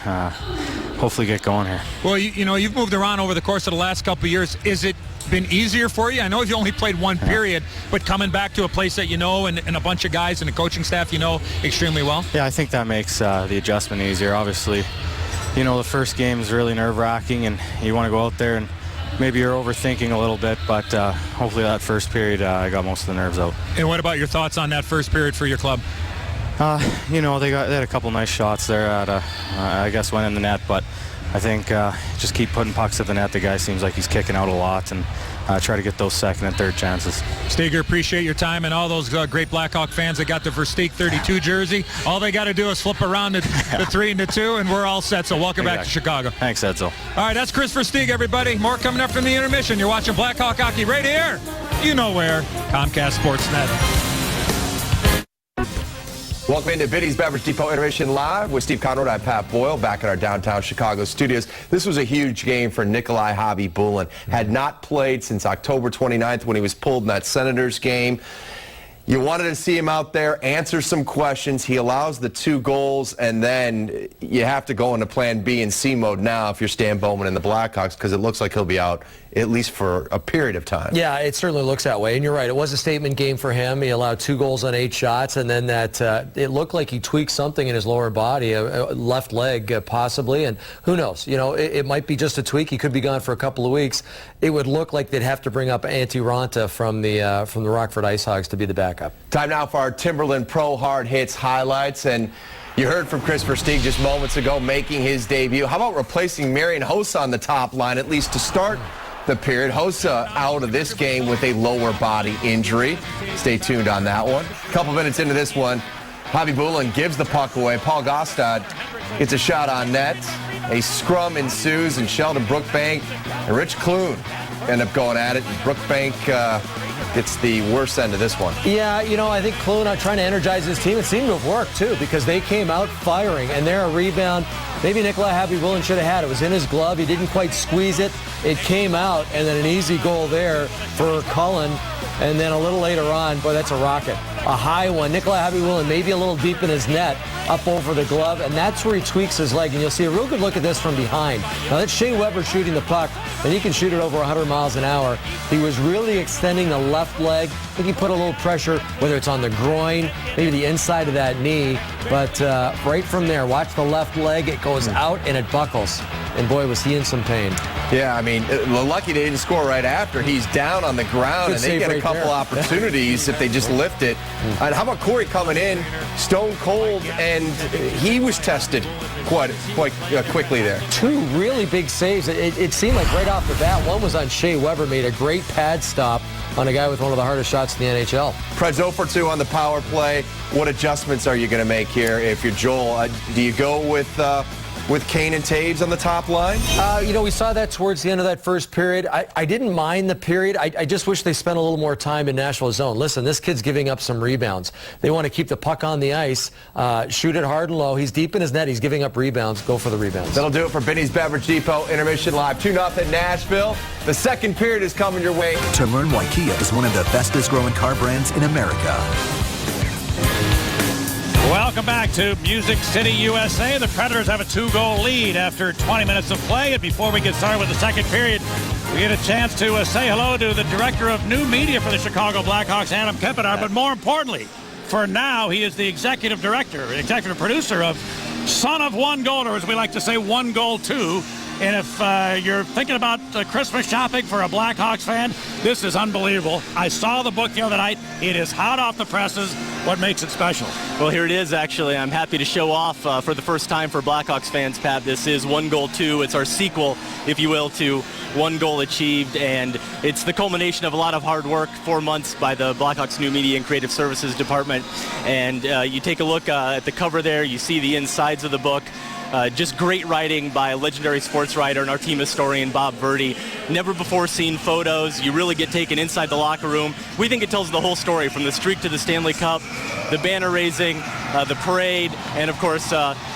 hopefully get going here. Well, you've moved around over the course of the last couple of years. Is it been easier for you? I know you only played one period, but coming back to a place that and a bunch of guys and the coaching staff extremely well? Yeah, I think that makes the adjustment easier. Obviously, the first game is really nerve-wracking, and you want to go out there and maybe you're overthinking a little bit, but hopefully that first period I got most of the nerves out. And what about your thoughts on that first period for your club? They had a couple nice shots there at I guess went in the net, but I think just keep putting pucks at the net. The guy seems like he's kicking out a lot, and try to get those second and third chances. Steger, appreciate your time, and all those great Blackhawk fans that got the Versteeg 32 jersey. All they got to do is flip around the 3 and the 2, and we're all set. So welcome back to Chicago. Thanks, Edsel. All right, that's Chris Versteeg, everybody. More coming up from the intermission. You're watching Blackhawk hockey right here. You know where. Comcast Sportsnet. Welcome into Biddy's Beverage Depot Intermission Live with Steve Conroy. I'm Pat Boyle back in our downtown Chicago studios. This was a huge game for Nikolai Khabibulin. Had not played since October 29th when he was pulled in that Senators game. You wanted to see him out there, answer some questions. He allows the 2 goals, and then you have to go into plan B and C mode now if you're Stan Bowman and the Blackhawks, because it looks like he'll be out at least for a period of time. Yeah, it certainly looks that way. And you're right. It was a statement game for him. He allowed 2 goals on 8 shots, and then that it looked like he tweaked something in his lower body, a left leg possibly. And who knows? It might be just a tweak. He could be gone for a couple of weeks. It would look like they'd have to bring up Antti Raanta from the Rockford Ice Hogs to be the backup. Time now for our Timberland Pro Hard Hits highlights. And you heard from Chris Versteeg just moments ago making his debut. How about replacing Marian Hossa on the top line, at least to start the period? Hossa out of this game with a lower body injury. Stay tuned on that one. A couple minutes into this one, Khabibulin gives the puck away. Paul Gostad gets a shot on net. A scrum ensues, and Sheldon Brookbank and Rich Clune end up going at it. Brookbank gets the worst end of this one. Yeah, I think Clune trying to energize his team. It seemed to have worked, too, because they came out firing, and there a rebound. Maybe Nikolai Khabibulin should have had. It was in his glove. He didn't quite squeeze it. It came out, and then an easy goal there for Cullen. And then a little later on, boy, that's a rocket. A high one. Nikolai Khabibulin maybe a little deep in his net, up over the glove, and that's where he tweaks his leg. And you'll see a real good look at this from behind. Now, that's Shea Weber shooting the puck, and he can shoot it over 100 miles an hour. He was really extending the left leg. I think he put a little pressure, whether it's on the groin, maybe the inside of that knee. But right from there, watch the left leg. It goes out, and it buckles. And, boy, was he in some pain. Yeah, I mean, lucky they didn't score right after. He's down on the ground, and they get a couple opportunities if they just lift it. And how about Corey coming in, stone cold, and he was tested quite quickly there. Two really big saves. It seemed like right off the bat, one was on Shea Weber, made a great pad stop on a guy with one of the hardest shots in the NHL. Preds 0 for 2 on the power play. What adjustments are you going to make here if you're Joel? Do you go with Kane and Taves on the top line? We saw that towards the end of that first period. I didn't mind the period. I just wish they spent a little more time in Nashville's zone. Listen, this kid's giving up some rebounds. They want to keep the puck on the ice, shoot it hard and low. He's deep in his net. He's giving up rebounds. Go for the rebounds. That'll do it for Binny's Beverage Depot. Intermission live 2-0 Nashville. The second period is coming your way. To learn why Kia is one of the fastest growing car brands in America. Welcome back to Music City, USA. The Predators have a 2-goal lead after 20 minutes of play. And before we get started with the second period, we get a chance to say hello to the Director of New Media for the Chicago Blackhawks, Adam Kempenaar. But more importantly, for now, he is the executive producer of Son of One Goal, or as we like to say, One Goal 2. And if you're thinking about Christmas shopping for a Blackhawks fan, this is unbelievable. I saw the book the other night. It is hot off the presses. What makes it special? Well, here it is, actually. I'm happy to show off for the first time for Blackhawks fans, Pat. This is One Goal 2. It's our sequel, if you will, to One Goal Achieved. And it's the culmination of a lot of hard work, 4 months by the Blackhawks New Media and Creative Services Department. And you take a look at the cover there. You see the insides of the book. Just great writing by a legendary sports writer and our team historian, Bob Verdi. Never before seen photos. You really get taken inside the locker room. We think it tells the whole story, from the streak to the Stanley Cup, the banner raising, the parade, and of course,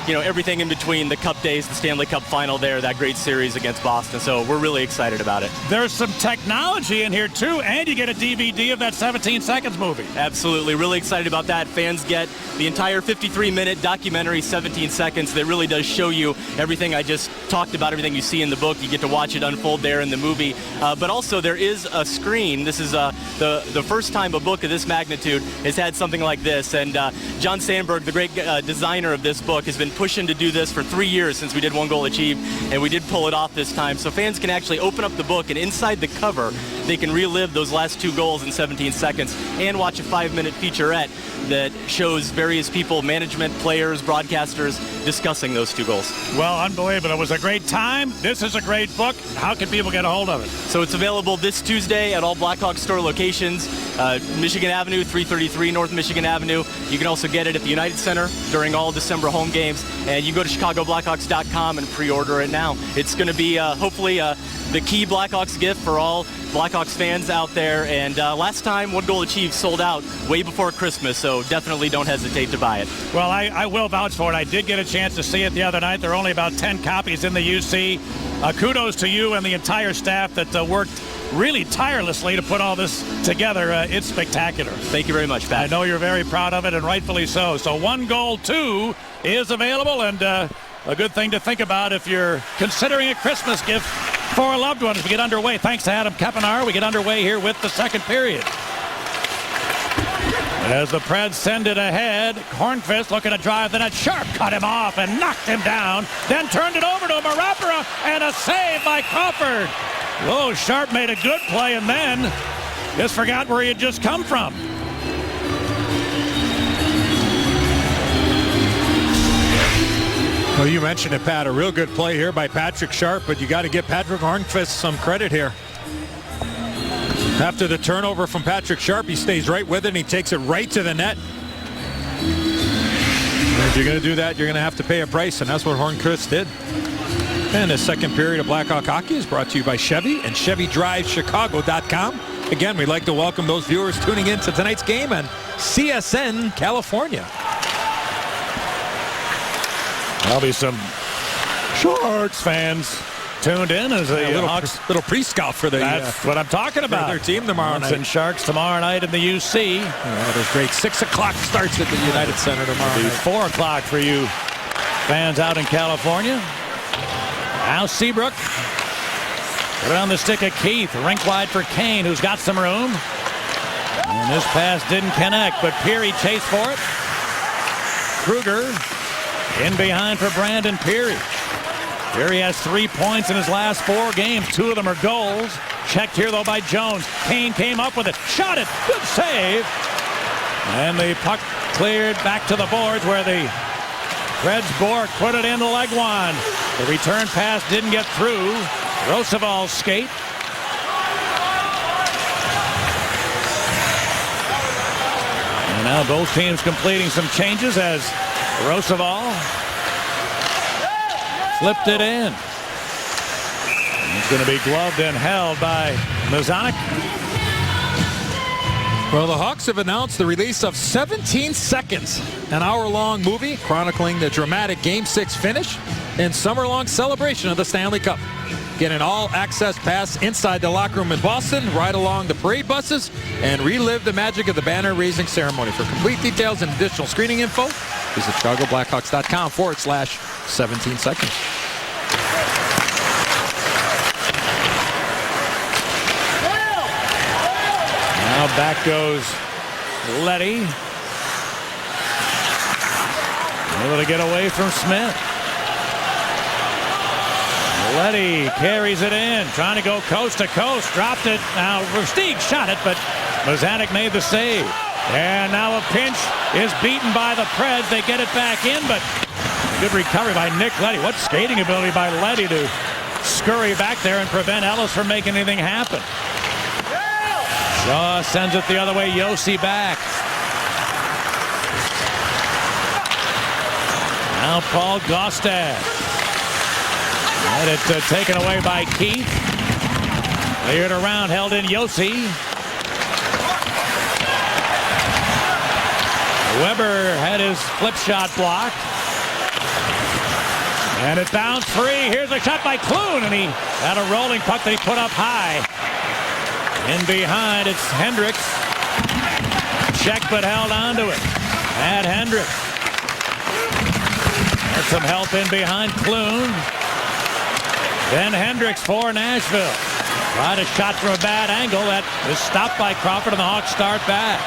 everything in between, the Cup days, the Stanley Cup final there, that great series against Boston. So we're really excited about it. There's some technology in here too, and you get a DVD of that 17 Seconds movie. Absolutely. Really excited about that. Fans get the entire 53-minute documentary, 17 Seconds, that really does show you everything I just talked about, everything you see in the book. You get to watch it unfold there in the movie. But also there is a screen. This is the first time a book of this magnitude has had something like this. And John Sandberg, the great designer of this book, has been pushing to do this for 3 years since we did One Goal Achieved, and we did pull it off this time. So fans can actually open up the book, and inside the cover, they can relive those last 2 goals in 17 seconds and watch a 5-minute featurette that shows various people, management, players, broadcasters, discussing those 2 goals. Well, unbelievable. It was a great time. This is a great book. How can people get a hold of it? So it's available this Tuesday at all Blackhawks store locations, Michigan Avenue, 333 North Michigan Avenue. You can also get it at the United Center during all December home games, and you go to ChicagoBlackhawks.com and pre-order it now. It's going to be hopefully the key Blackhawks gift for all Blackhawks fans out there. And last time One Goal Achieved sold out way before Christmas, so definitely don't hesitate to buy it. Well, I will vouch for it. I did get a chance to see it the other night. There are only about 10 copies in the UC. Kudos to you and the entire staff that worked really tirelessly to put all this together. It's spectacular. Thank you very much, Pat. I know you're very proud of it, and rightfully so. So One Goal 2 is available, and a good thing to think about if you're considering a Christmas gift for a loved one as we get underway. Thanks to Adam Kempenaar. We get underway here with the second period. As the Preds send it ahead, Hornqvist looking to drive the net. Sharp cut him off and knocked him down. Then turned it over to Marapara, and a save by Crawford. Oh, Sharp made a good play and then just forgot where he had just come from. Well, you mentioned it, Pat. A real good play here by Patrick Sharp, but you got to give Patrick Hornqvist some credit here. After the turnover from Patrick Sharp, he stays right with it, and he takes it right to the net. And if you're going to do that, you're going to have to pay a price, and that's what Hornqvist did. And the second period of Blackhawk Hockey is brought to you by Chevy and ChevyDriveChicago.com. Again, we'd like to welcome those viewers tuning in to tonight's game on CSN California. There'll be some Sharks fans tuned in as a little pre-scout for the. That's what I'm talking about. Their team tomorrow night. And Sharks tomorrow night in the UC. That is great. 6 o'clock starts at the United Center tomorrow night. 4 o'clock for you fans out in California. Now Seabrook. Put it on the stick of Keith. Rink wide for Kane, who's got some room. And this pass didn't connect, but Peary chased for it. Kruger in behind for Brandon Peary. Peary has 3 points in his last 4 games. 2 of them are goals. Checked here, though, by Jones. Kane came up with it. Shot it. Good save. And the puck cleared back to the boards where the Reds Bork put it in the leg one. The return pass didn't get through. Roosevelt skate. And now both teams completing some changes as Roosevelt flipped it in. It's going to be gloved and held by Mazonic. Well, the Hawks have announced the release of 17 Seconds, an hour-long movie chronicling the dramatic Game 6 finish and summer-long celebration of the Stanley Cup. Get an all-access pass inside the locker room in Boston, ride along the parade buses, and relive the magic of the banner-raising ceremony. For complete details and additional screening info, visit ChicagoBlackhawks.com/17 seconds. Now back goes Leddy. Able to get away from Smith. Leddy carries it in, trying to go coast to coast. Dropped it. Now Versteeg shot it, but Mazonic made the save. And now a pinch is beaten by the Preds. They get it back in, but good recovery by Nick Leddy. What skating ability by Leddy to scurry back there and prevent Ellis from making anything happen. Shaw sends it the other way. Yossi back. Now Paul Gaustad. Had it taken away by Keith. Cleared around, held in Yossi. Weber had his flip shot blocked. And it bounced free. Here's a shot by Clune, and he had a rolling puck that he put up high. In behind, it's Hendricks. Checked but held onto it. Matt Hendricks. Had some help in behind Clune. Then Hendricks for Nashville. Tried a shot from a bad angle that is stopped by Crawford, and the Hawks start back.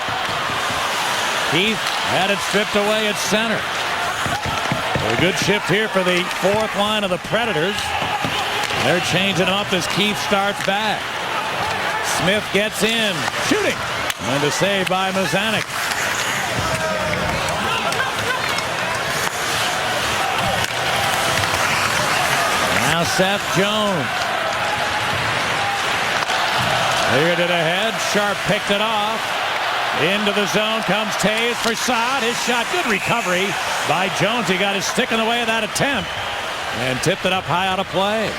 Keith had it stripped away at center. A good shift here for the 4th line of the Predators. They're changing them up as Keith starts back. Smith gets in, shooting, and a save by Mazonic. Now Seth Jones. Cleared it ahead. Sharp picked it off. Into the zone comes Taves for Saad. His shot, good recovery by Jones. He got his stick in the way of that attempt and tipped it up high out of play.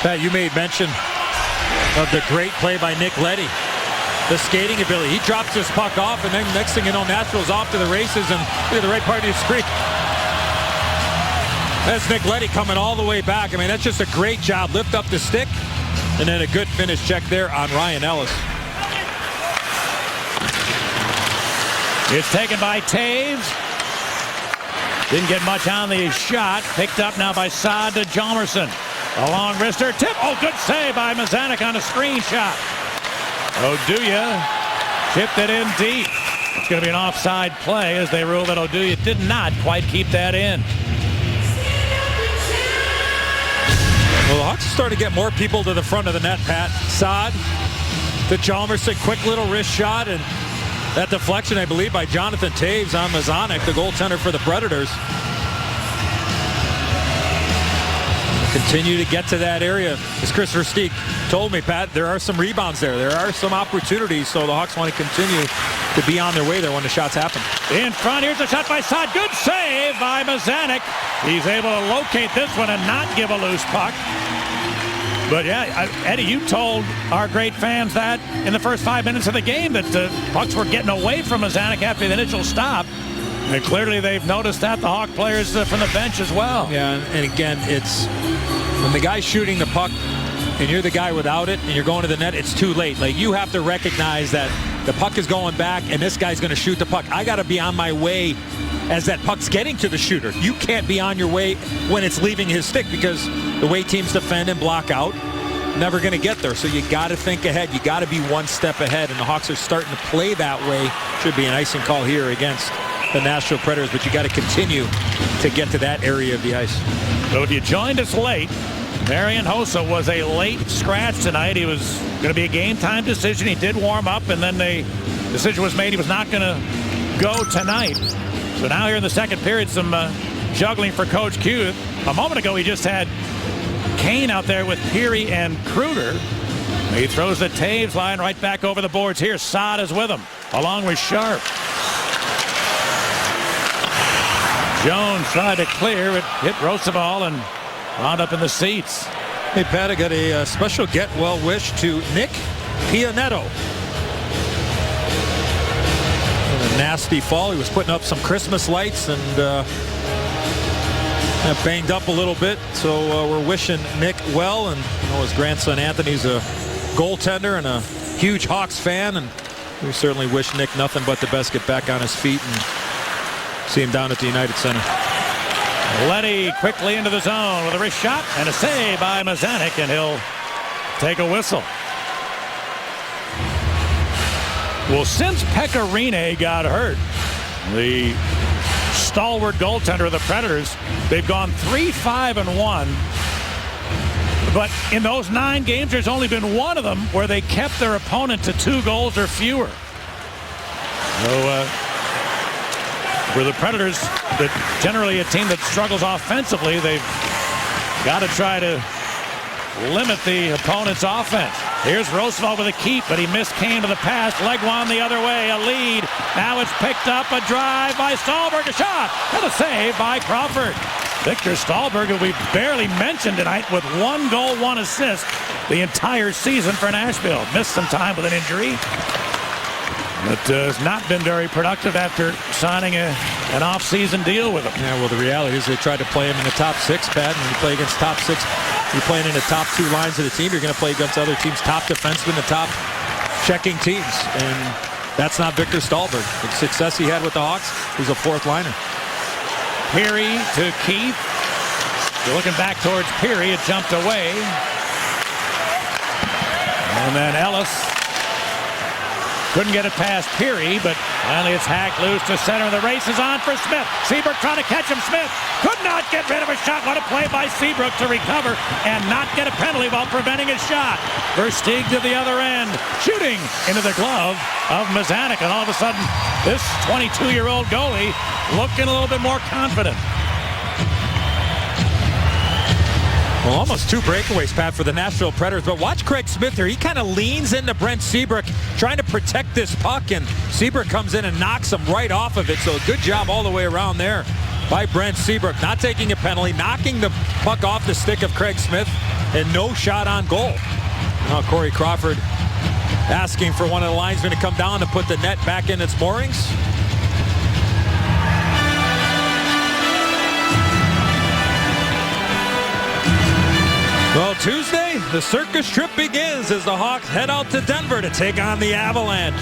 Pat, you made mention of the great play by Nick Leddy. The skating ability. He drops his puck off, and then next thing you know, Nashville's off to the races, and look at the right part of the screen. That's Nick Leddy coming all the way back. I mean, that's just a great job. Lift up the stick, and then a good finish check there on Ryan Ellis. It's taken by Taves. Didn't get much on the shot. Picked up now by Saad to Hjalmarsson. A long wrister tip. Oh, good save by Mazonic on a screen shot. Oduya chipped it in deep. It's going to be an offside play as they rule that Oduya did not quite keep that in. Well, the Hawks are starting to get more people to the front of the net, Pat. Saad to Hjalmarsson, quick little wrist shot, and that deflection, I believe, by Jonathan Taves on Mazonic, the goaltender for the Predators. Continue to get to that area. As Chris Versteeg told me, Pat, there are some rebounds there. There are some opportunities, so the Hawks want to continue to be on their way there when the shots happen. In front, here's a shot by Saad. Good save by Mazonic. He's able to locate this one and not give a loose puck. But yeah, Eddie, you told our great fans that in the first 5 minutes of the game that the Bucks were getting away from Mazonic after the initial stop. And clearly they've noticed that, the Hawk players from the bench as well. Yeah, and again, it's when the guy's shooting the puck and you're the guy without it and you're going to the net, it's too late. Like, you have to recognize that the puck is going back and this guy's going to shoot the puck. I got to be on my way as that puck's getting to the shooter. You can't be on your way when it's leaving his stick, because the way teams defend and block out, never going to get there. So you got to think ahead. You got to be one step ahead, and the Hawks are starting to play that way. Should be an icing call here against the Nashville Predators, but you got to continue to get to that area of the ice. So if you joined us late, Marian Hossa was a late scratch tonight. He was going to be a game-time decision. He did warm up, and then the decision was made he was not going to go tonight. So now here in the second period, some juggling for Coach Q. A moment ago, he just had Kane out there with Peary and Kruger. He throws the Taves line right back over the boards here. Saad is with him, along with Sharp. Jones tried to clear. It hit Roosevelt and wound up in the seats. Hey, Pat, I got a special get well wish to Nick Pianetto. A nasty fall. He was putting up some Christmas lights and banged up a little bit. So we're wishing Nick well. And his grandson Anthony's a goaltender and a huge Hawks fan. And we certainly wish Nick nothing but the best. Get back on his feet and see him down at the United Center. Leddy quickly into the zone with a wrist shot and a save by Mazanec, and he'll take a whistle. Well, since Pekka Rinne got hurt, the stalwart goaltender of the Predators, they've gone 3-5-1. But in those 9 games, there's only been one of them where they kept their opponent to 2 goals or fewer. So, for the Predators, that generally a team that struggles offensively, they've got to try to limit the opponent's offense. Here's Roosevelt with a keep, but he missed Kane to the pass. Legwand the other way, a lead. Now it's picked up, a drive by Stahlberg, a shot, and a save by Crawford. Victor Stahlberg, who we barely mentioned tonight, with 1 goal, 1 assist the entire season for Nashville. Missed some time with an injury, but has not been very productive after signing an off-season deal with him. Yeah, well, the reality is they tried to play him in the top 6, Pat, and when you play against top 6, you're playing in the top 2 lines of the team. You're going to play against other teams' top defensemen, the top checking teams, and that's not Victor Stahlberg. The success he had with the Hawks, he's a 4th liner. Peary to Keith. You're looking back towards Peary. It jumped away. And then Ellis couldn't get it past Peary, but finally it's hacked loose to center. The race is on for Smith. Seabrook trying to catch him. Smith could not get rid of a shot. What a play by Seabrook to recover and not get a penalty while preventing his shot. Versteeg to the other end, shooting into the glove of Mazanec. And all of a sudden, this 22-year-old goalie looking a little bit more confident. Well, almost 2 breakaways, Pat, for the Nashville Predators. But watch Craig Smith here. He kind of leans into Brent Seabrook, trying to protect this puck, and Seabrook comes in and knocks him right off of it. So good job all the way around there by Brent Seabrook, not taking a penalty, knocking the puck off the stick of Craig Smith, and no shot on goal. Now Corey Crawford asking for one of the linesmen to come down to put the net back in its moorings. Well, Tuesday, the circus trip begins as the Hawks head out to Denver to take on the Avalanche.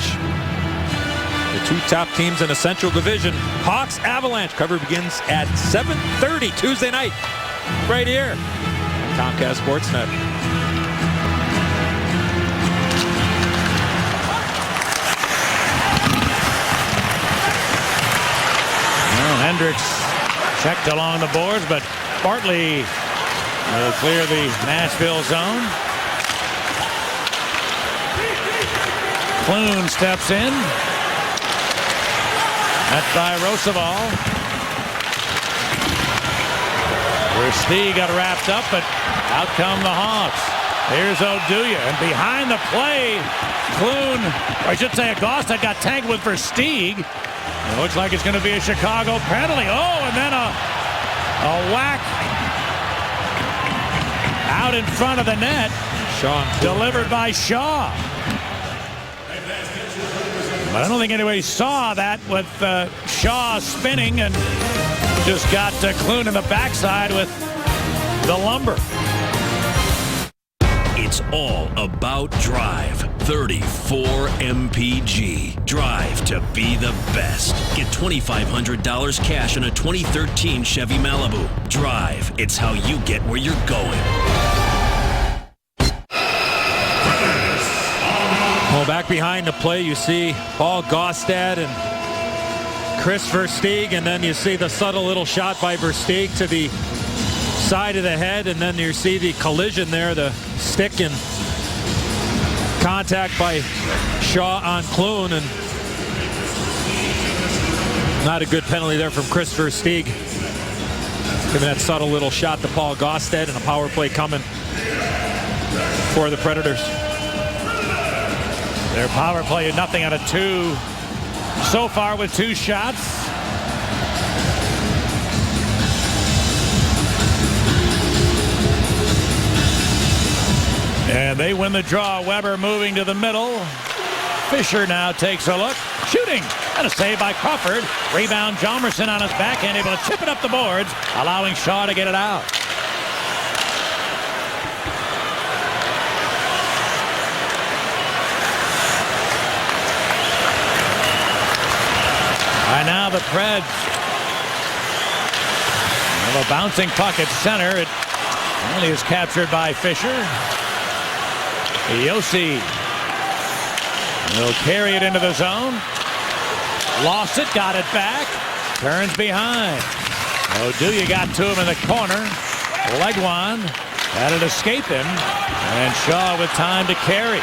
The 2 top teams in the Central Division. Hawks Avalanche coverage begins at 7:30 Tuesday night, right here on Comcast Sportsnet. Well, Hendricks checked along the boards, but Bartley will clear the Nashville zone. Clune steps in. That's by Roosevelt. Versteeg got wrapped up, but out come the Hawks. Here's Oduya, and behind the play, Clune, or I should say Augusta, got tagged with Versteeg. It looks like it's going to be a Chicago penalty. Oh, and then a whack out in front of the net. Shaw. Delivered by Shaw. But I don't think anybody saw that with Shaw spinning and just got Clune in the backside with the lumber. It's all about drive. 34 MPG. Drive to be the best. Get $2,500 cash on a 2013 Chevy Malibu. Drive. It's how you get where you're going. Well, back behind the play, you see Paul Gaustad and Chris Versteeg, and then you see the subtle little shot by Versteeg to the side of the head, and then you see the collision there, the stick and contact by Shaw on Clune, and not a good penalty there from Chris Versteeg. Giving that subtle little shot to Paul Gaustad, and a power play coming for the Predators. Their power play, 0 out of 2 so far with 2 shots. And they win the draw. Weber moving to the middle. Fisher now takes a look. Shooting. And a save by Crawford. Rebound, Hjalmarsson on his backhand, able to chip it up the boards, allowing Shaw to get it out. Right now the Preds have a bouncing puck at center. It only is captured by Fisher. Josi will carry it into the zone. Lost it, got it back. Turns behind. Oduya got to him in the corner. Legwand had it escape him. And Shaw with time to carry.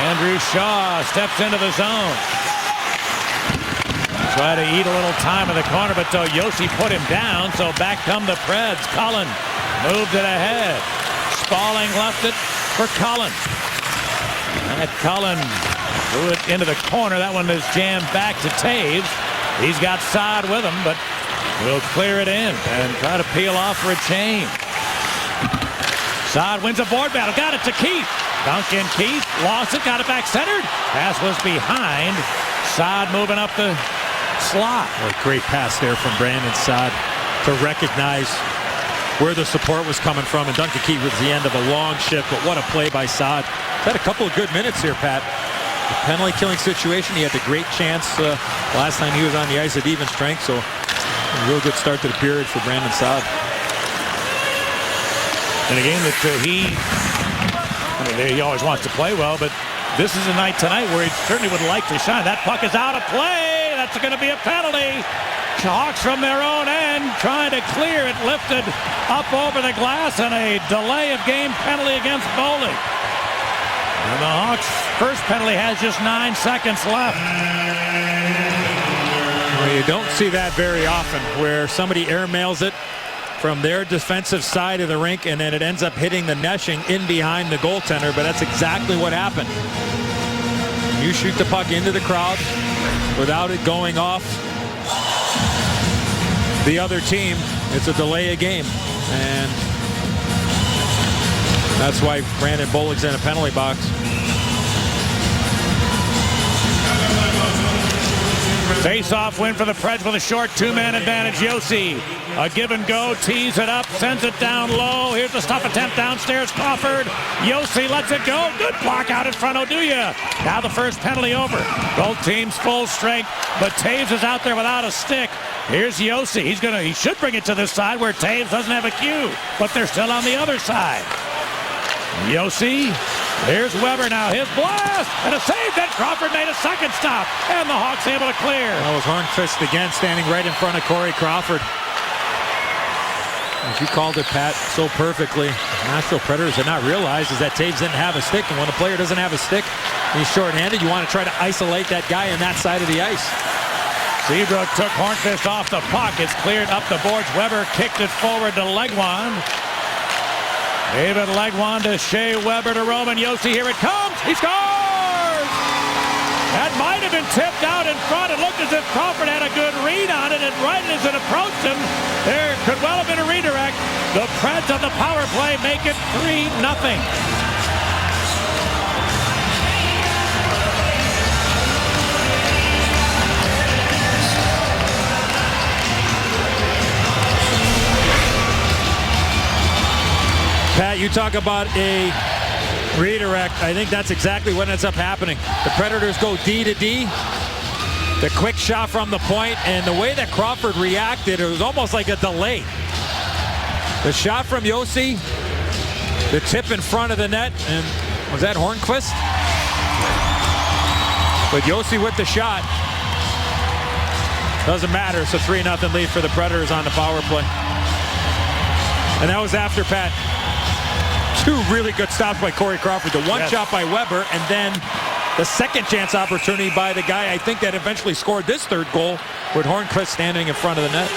Andrew Shaw steps into the zone. Try to eat a little time in the corner, but Josi put him down, so back come the Preds. Cullen moved it ahead. Spaulding left it for Cullen. And Cullen threw it into the corner. That one is jammed back to Taves. He's got Saad with him, but will clear it in and try to peel off for a change. Saad wins a board battle. Got it to Keith. Duncan Keith lost it. Got it back centered. Pass was behind. Saad moving up the slot. Well, great pass there from Brandon Saad to recognize where the support was coming from, and Duncan Keith was the end of a long shift, but what a play by Saad. He's had a couple of good minutes here, Pat. The penalty killing situation, he had the great chance last time he was on the ice at even strength, so a real good start to the period for Brandon Saad. In a game that he always wants to play well, but this is a night tonight where he certainly would like to shine. That puck is out of play. That's going to be a penalty. Hawks from their own end trying to clear it, lifted up over the glass, and a delay of game penalty against Bollig. And the Hawks' first penalty has just 9 seconds left. Well, you don't see that very often, where somebody airmails it from their defensive side of the rink and then it ends up hitting the neshing in behind the goaltender, but that's exactly what happened. You shoot the puck into the crowd without it going off the other team, it's a delay of game, and that's why Brandon Bollig's in a penalty box. Face-off win for the Preds with a short 2-man advantage. Josi, a give and go, tees it up, sends it down low. Here's the stop attempt downstairs. Crawford. Josi lets it go. Good block out in front. Oduya. Now the first penalty over. Both teams full strength, but Taves is out there without a stick. Here's Josi. He should bring it to this side where Taves doesn't have a cue, but they're still on the other side. Josi. Here's Weber now, his blast, and a save. Then Crawford made a second stop, and the Hawks able to clear. That was Hornqvist again, standing right in front of Corey Crawford. As you called it, Pat, so perfectly, Nashville Predators did not realize is that Taves didn't have a stick, and when a player doesn't have a stick, he's shorthanded. You want to try to isolate that guy on that side of the ice. Seabrook took Hornqvist off the puck. It's cleared up the boards. Weber kicked it forward to Legwand. David Legwand to Shea Weber to Roman Josi. Here it comes. He scores! That might have been tipped out in front. It looked as if Crawford had a good read on it, and right as it approached him, there could well have been a redirect. The Preds on the power play make it 3-0. Pat, you talk about a redirect. I think that's exactly what ends up happening. The Predators go D to D. The quick shot from the point, and the way that Crawford reacted, it was almost like a delay. The shot from Josi, the tip in front of the net, and was that Hornqvist? But Josi with the shot. Doesn't matter. It's a 3-0 lead for the Predators on the power play. And that was after, Pat, 2 really good stops by Corey Crawford. The one shot by Weber, and then the second chance opportunity by the guy I think that eventually scored this third goal, with Hornqvist standing in front of the net.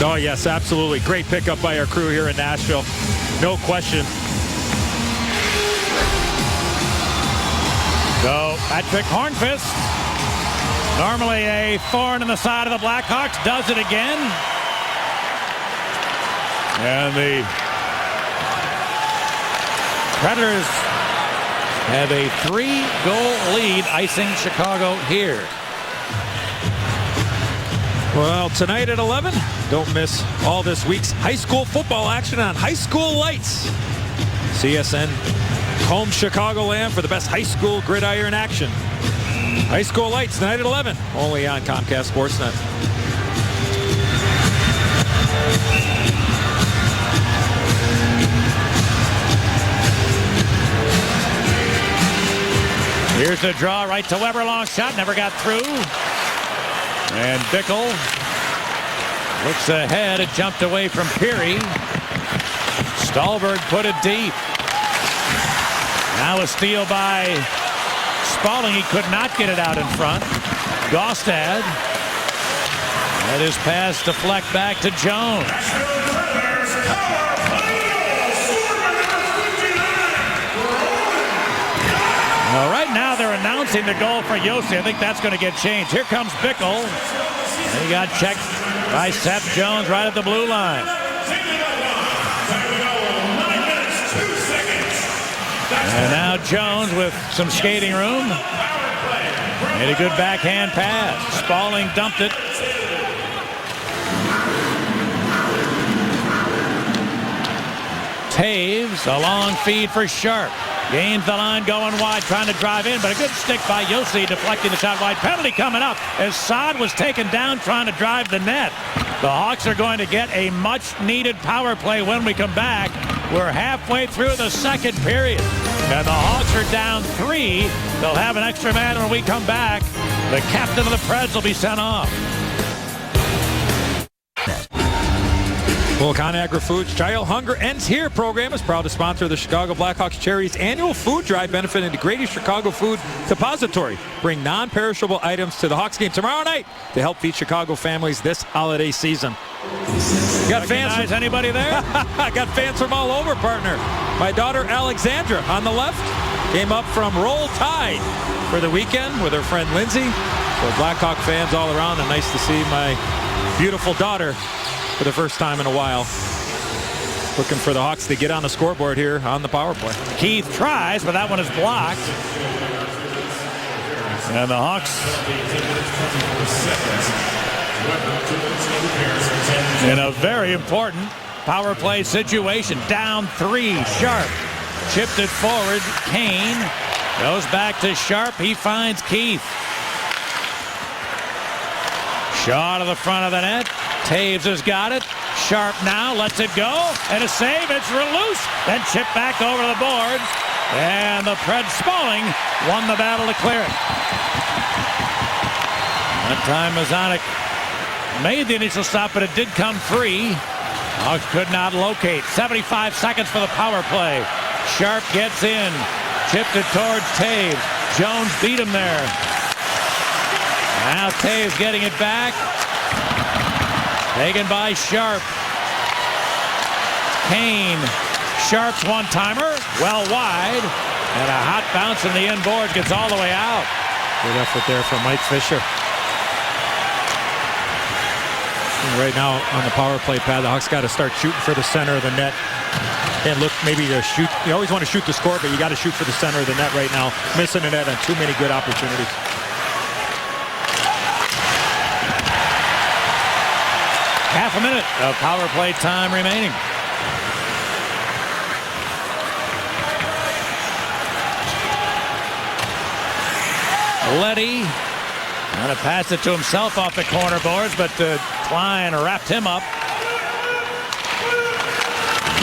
Oh, yes, absolutely. Great pickup by our crew here in Nashville. No question. So, Patrick Hornqvist, normally a thorn in the side of the Blackhawks, does it again. And the Predators have a 3-goal lead, icing Chicago here. Well, tonight at 11, don't miss all this week's high school football action on High School Lights. CSN home Chicagoland for the best high school gridiron action. High School Lights tonight at 11, only on Comcast Sportsnet. Here's the draw right to Weber, long shot, never got through. And Bickle looks ahead, it jumped away from Peary. Stallberg put it deep. Now a steal by Spaulding. He could not get it out in front. Gaustad. Let his pass deflect back to Jones. Well, right now they're announcing the goal for Josi. I think that's going to get changed. Here comes Bickle. He got checked by Seth Jones right at the blue line. And now Jones with some skating room. Made a good backhand pass. Spaulding dumped it. Taves, a long feed for Sharp. Gains the line going wide, trying to drive in, but a good stick by Josi, deflecting the shot wide. Penalty coming up as Saad was taken down trying to drive the net. The Hawks are going to get a much-needed power play when we come back. We're halfway through the second period, and the Hawks are down 3. They'll have an extra man when we come back. The captain of the Preds will be sent off. Well, ConAgra Foods Child Hunger Ends Here program is proud to sponsor the Chicago Blackhawks Charities annual food drive benefiting the Greater Chicago Food Depository. Bring non-perishable items to the Hawks game tomorrow night to help feed Chicago families this holiday season. Got fans from anybody there? I got fans from all over, partner. My daughter Alexandra on the left came up from Roll Tide for the weekend with her friend Lindsay. So Blackhawk fans all around, and nice to see my beautiful daughter for the first time in a while. Looking for the Hawks to get on the scoreboard here on the power play. Keith tries, but that one is blocked. And the Hawks in a very important power play situation. Down 3, Sharp chipped it forward. Kane goes back to Sharp. He finds Keith. Shot to the front of the net. Taves has got it. Sharp now lets it go. And a save. It's loose. Then chipped back over the board. And the Pred Spaulding won the battle to clear it. That time Mazonik made the initial stop, but it did come free. Hawks could not locate. 75 seconds for the power play. Sharp gets in. Chipped it towards Taves. Jones beat him there. Now Taves getting it back. Taken by Sharp. Kane. Sharp's one-timer. Well wide. And a hot bounce from the end board gets all the way out. Good effort there from Mike Fisher. And right now on the power play pad, the Hawks got to start shooting for the center of the net. And look, maybe to shoot. You always want to shoot the score, but you got to shoot for the center of the net right now. Missing the net on too many good opportunities. Half a minute of power play time remaining. Leddy trying to pass it to himself off the corner boards, but Klein wrapped him up.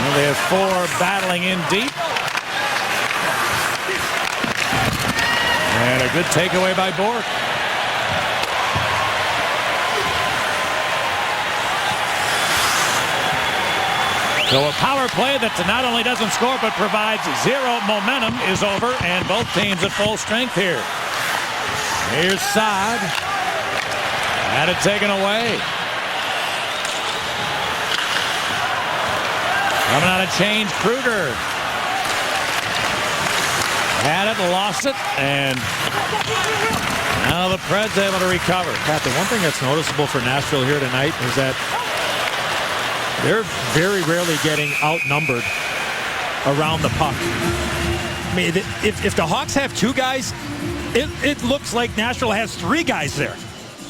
Well, they have 4 battling in deep. And a good takeaway by Bork. So a power play that not only doesn't score but provides zero momentum is over, and both teams at full strength here. Here's Saad. Had it taken away. Coming out of change, Kruger. Had it, lost it, and now the Preds able to recover. Pat, the one thing that's noticeable for Nashville here tonight is that they're very rarely getting outnumbered around the puck. I mean, if the Hawks have 2 guys, it looks like Nashville has 3 guys there.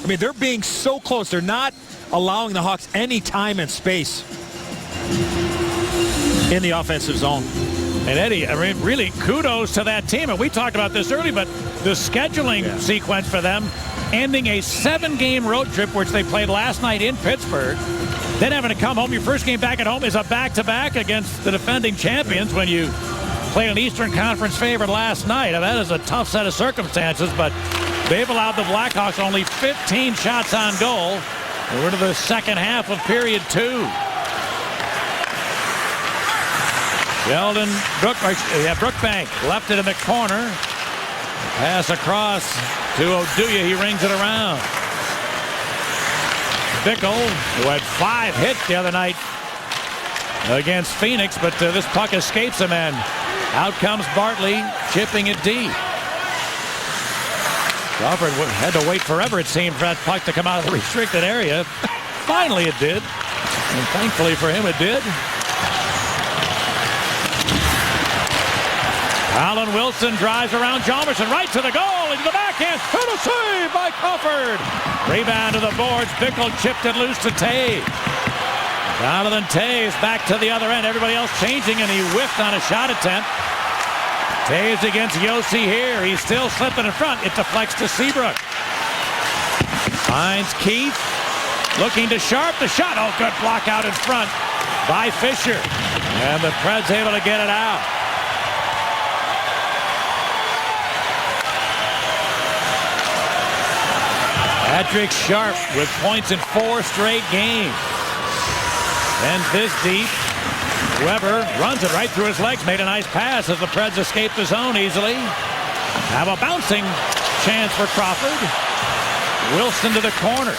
I mean, they're being so close. They're not allowing the Hawks any time and space in the offensive zone. And Eddie, I mean, really kudos to that team. And we talked about this early, but the scheduling sequence for them, ending a 7-game road trip, which they played last night in Pittsburgh, then having to come home. Your first game back at home is a back-to-back against the defending champions when you played an Eastern Conference favorite last night. Now, that is a tough set of circumstances, but they've allowed the Blackhawks only 15 shots on goal. We're to the second half of period 2. Sheldon Brookbank left it in the corner. Pass across to Oduya. He rings it around. Bickle, who had 5 hits the other night against Phoenix, but this puck escapes him, and out comes Bartley, chipping it deep. Crawford had to wait forever, it seemed, for that puck to come out of the restricted area. Finally it did, and thankfully for him it did. Alan Wilson drives around Jalmerson, right to the goal, into the backhand, to the save by Crawford. Rebound to the boards, Bickle chipped it loose to Taves. Jonathan Taves back to the other end, everybody else changing, and he whiffed on a shot attempt. Taves against Yossi here, he's still slipping in front, it deflects to Seabrook. Finds Keith, looking to Sharp, the shot, oh good block out in front by Fisher. And the Preds able to get it out. Patrick Sharp with points in 4 straight games. And this deep. Weber runs it right through his legs. Made a nice pass as the Preds escape the zone easily. Have a bouncing chance for Crawford. Wilson to the corner.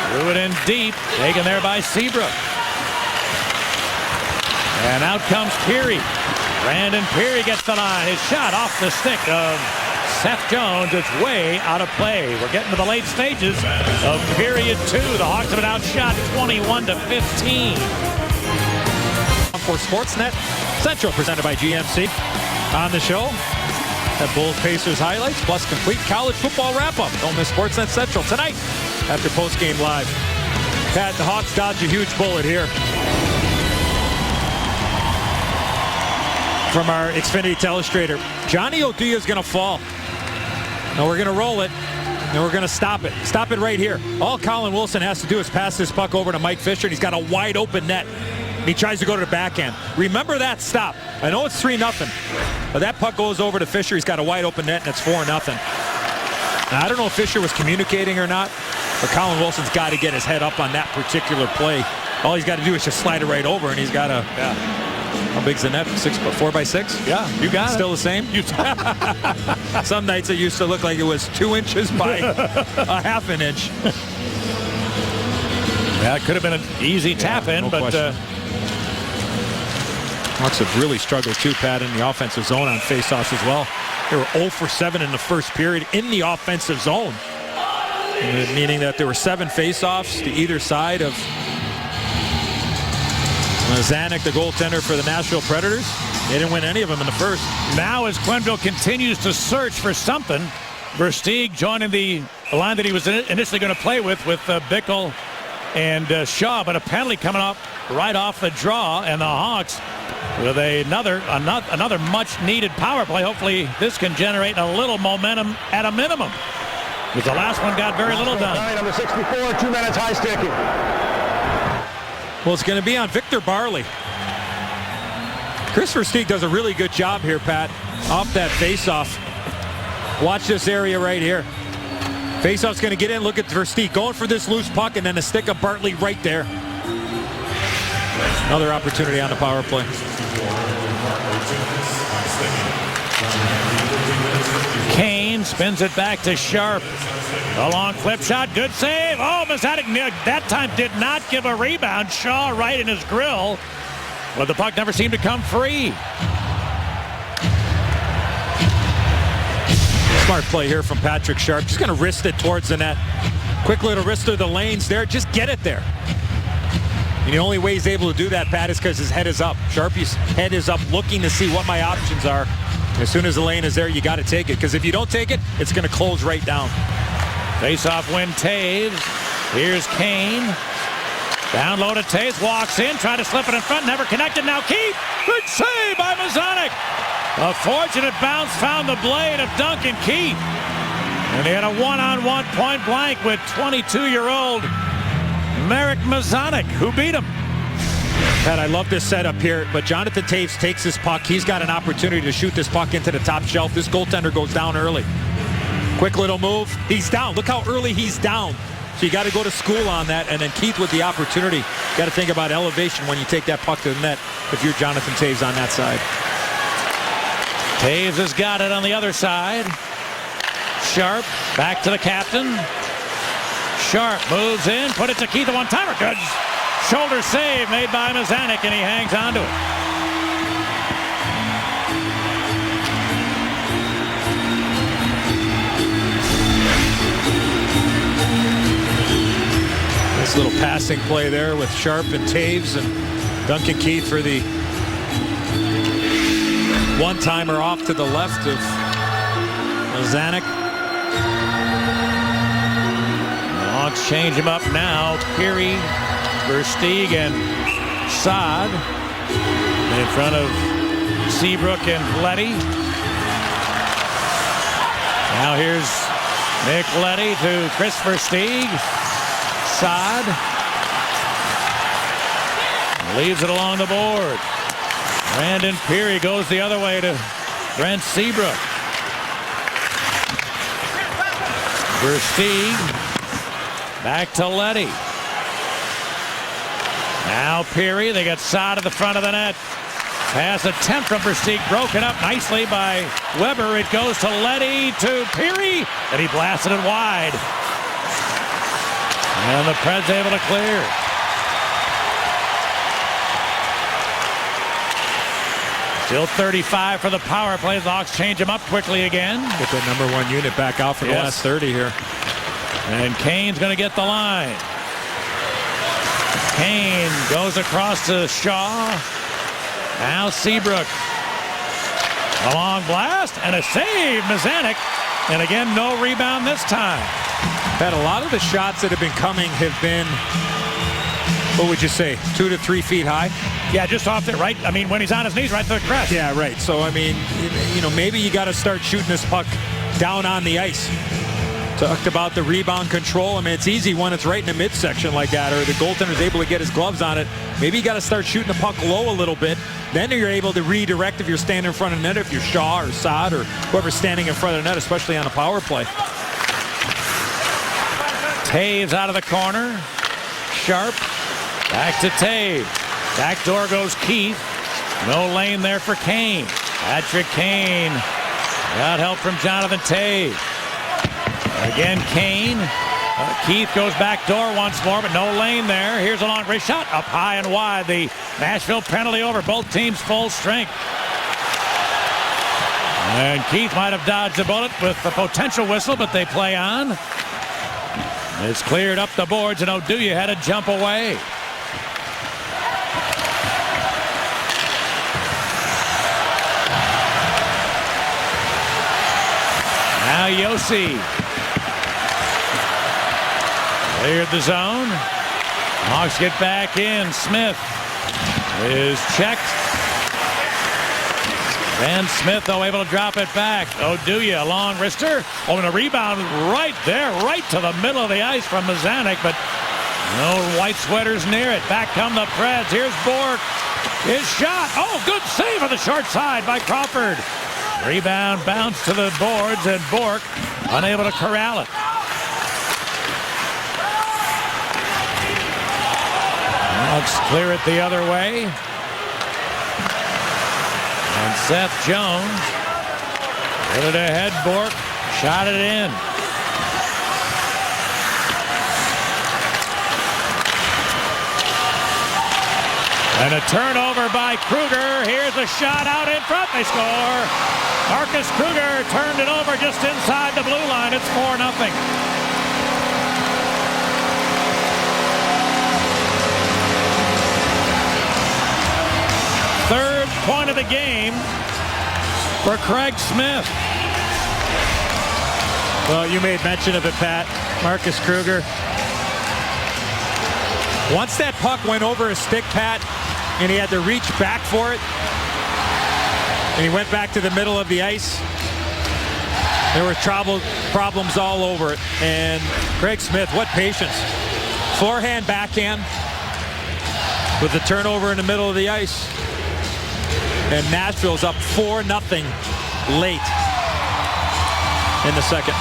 Threw it in deep. Taken there by Seabrook. And out comes Peary. Brandon Peary gets the line. His shot off the stick of Seth Jones. It's way out of play. We're getting to the late stages of period 2. The Hawks have been outshot 21-15. For Sportsnet Central, presented by GMC. On the show, at Bulls Pacers highlights, plus complete college football wrap-up. Don't miss Sportsnet Central tonight after post-game live. Pat, the Hawks dodge a huge bullet here from our Xfinity telestrator. Johnny Oduya is going to fall. Now we're going to roll it, and we're going to stop it. Stop it right here. All Colin Wilson has to do is pass this puck over to Mike Fisher, and he's got a wide open net. And he tries to go to the backhand. Remember that stop. I know it's 3-0, but that puck goes over to Fisher. He's got a wide open net, and it's 4-0. Now, I don't know if Fisher was communicating or not, but Colin Wilson's got to get his head up on that particular play. All he's got to do is just slide it right over, and he's got a... How big's the net? 4x6? Yeah, you got Still the same? Some nights it used to look like it was 2 inches by a half an inch. Yeah, it could have been an easy tap in, no but Hawks have really struggled too, Pat, in the offensive zone on faceoffs as well. They were 0 for 7 in the first period in the offensive zone, meaning that there were 7 faceoffs to either side of Zanuck, the goaltender for the Nashville Predators. They didn't win any of them in the first. Now as Quenneville continues to search for something, Versteeg joining the line that he was initially going to play with Bickle and Shaw, but a penalty coming up right off the draw, and the Hawks with another much-needed power play. Hopefully this can generate a little momentum at a minimum, because the last one got very little done. Number 64, 2 minutes high sticking. Well, it's going to be on Victor Barley. Chris Versteeg does a really good job here, Pat, off that face-off. Watch this area right here. Face-off's going to get in. Look at Versteeg going for this loose puck, and then a stick of Bartley right there. Another opportunity on the power play. Kane spins it back to Sharp. A long flip shot. Good save. Oh, Mazatec that time did not give a rebound. Shaw right in his grill. But the puck never seemed to come free. Smart play here from Patrick Sharp. Just going to wrist it towards the net. Quick little wrist of the lanes there. Just get it there. And the only way he's able to do that, Pat, is because his head is up. Sharpie's head is up, looking to see what my options are. As soon as the lane is there, you got to take it. Because if you don't take it, it's going to close right down. Face-off win, Taves. Here's Kane. Down low to Taves, walks in, tried to slip it in front, never connected. Now Keith, big save by Mazatec. A fortunate bounce found the blade of Duncan Keith. And he had a one-on-one point blank with 22-year-old Marek Mazatec, who beat him. Pat, I love this setup here, but Jonathan Taves takes this puck. He's got an opportunity to shoot this puck into the top shelf. This goaltender goes down early. Quick little move. He's down. Look how early he's down. So you got to go to school on that. And then Keith with the opportunity. Got to think about elevation when you take that puck to the net if you're Jonathan Taves on that side. Taves has got it on the other side. Sharp back to the captain. Sharp moves in, put it to Keith, a one-timer. Good shoulder save made by Mazatec, and he hangs on to it. Nice little passing play there with Sharp and Taves and Duncan Keith for the one-timer off to the left of Mazatec. Hawks change him up now. Peary, Versteeg, and Saad in front of Seabrook and Leddy. Now here's Nick Leddy to Chris Versteeg. Saad leaves it along the board. Brandon Peary goes the other way to Brent Seabrook. Versteeg back to Leddy. Now Peary, they get Saad at the front of the net. Pass attempt from Versteeg, broken up nicely by Weber. It goes to Leddy, to Peary, and he blasted it wide. And the Preds able to clear. Still 35 for the power play. The Hawks change him up quickly again. Get that number one unit back out for the last 30 here. And Kane's going to get the line. Kane goes across to Shaw. Now Seabrook. A long blast and a save, Mazatec. And again, no rebound this time. Pat, a lot of the shots that have been coming have been, what would you say, 2 to 3 feet high? Yeah, just off it, right? I mean, when he's on his knees, right to the crest. Yeah, right. So, I mean, you know, maybe you got to start shooting this puck down on the ice. Talked about the rebound control. I mean, it's easy when it's right in the midsection like that, or the goaltender's able to get his gloves on it. Maybe you got to start shooting the puck low a little bit. Then you're able to redirect if you're standing in front of the net, if you're Shaw or Saad or whoever's standing in front of the net, especially on a power play. Taves out of the corner. Sharp. Back to Taves. Back door goes Keith. No lane there for Kane. Patrick Kane got help from Jonathan Taves. Again, Kane. Keith goes back door once more, but no lane there. Here's a long range shot up high and wide. The Nashville penalty over. Both teams full strength. And Keith might have dodged a bullet with the potential whistle, but they play on. It's cleared up the boards, and Oduya had to jump away. Now Yossi cleared the zone. Hawks get back in. Smith is checked. Van Smith, though, able to drop it back. Oduya, a long wrister. Oh, and a rebound right there, right to the middle of the ice from Mazanik, but no white sweaters near it. Back come the Preds. Here's Bourque. His shot. Oh, good save on the short side by Crawford. Rebound bounce to the boards, and Bourque unable to corral it. Hawks clear it the other way. And Seth Jones put it ahead. Bourque shot it in. And a turnover by Kruger. Here's a shot out in front. They score. Marcus Kruger turned it over just inside the blue line. It's 4-0. Third point of the game for Craig Smith. Well, you made mention of it, Pat. Marcus Kruger. Once that puck went over his stick, Pat, and he had to reach back for it, and he went back to the middle of the ice, there were problems all over it. And Craig Smith, what patience. Forehand, backhand, with the turnover in the middle of the ice. And Nashville's up 4-0 late in the second.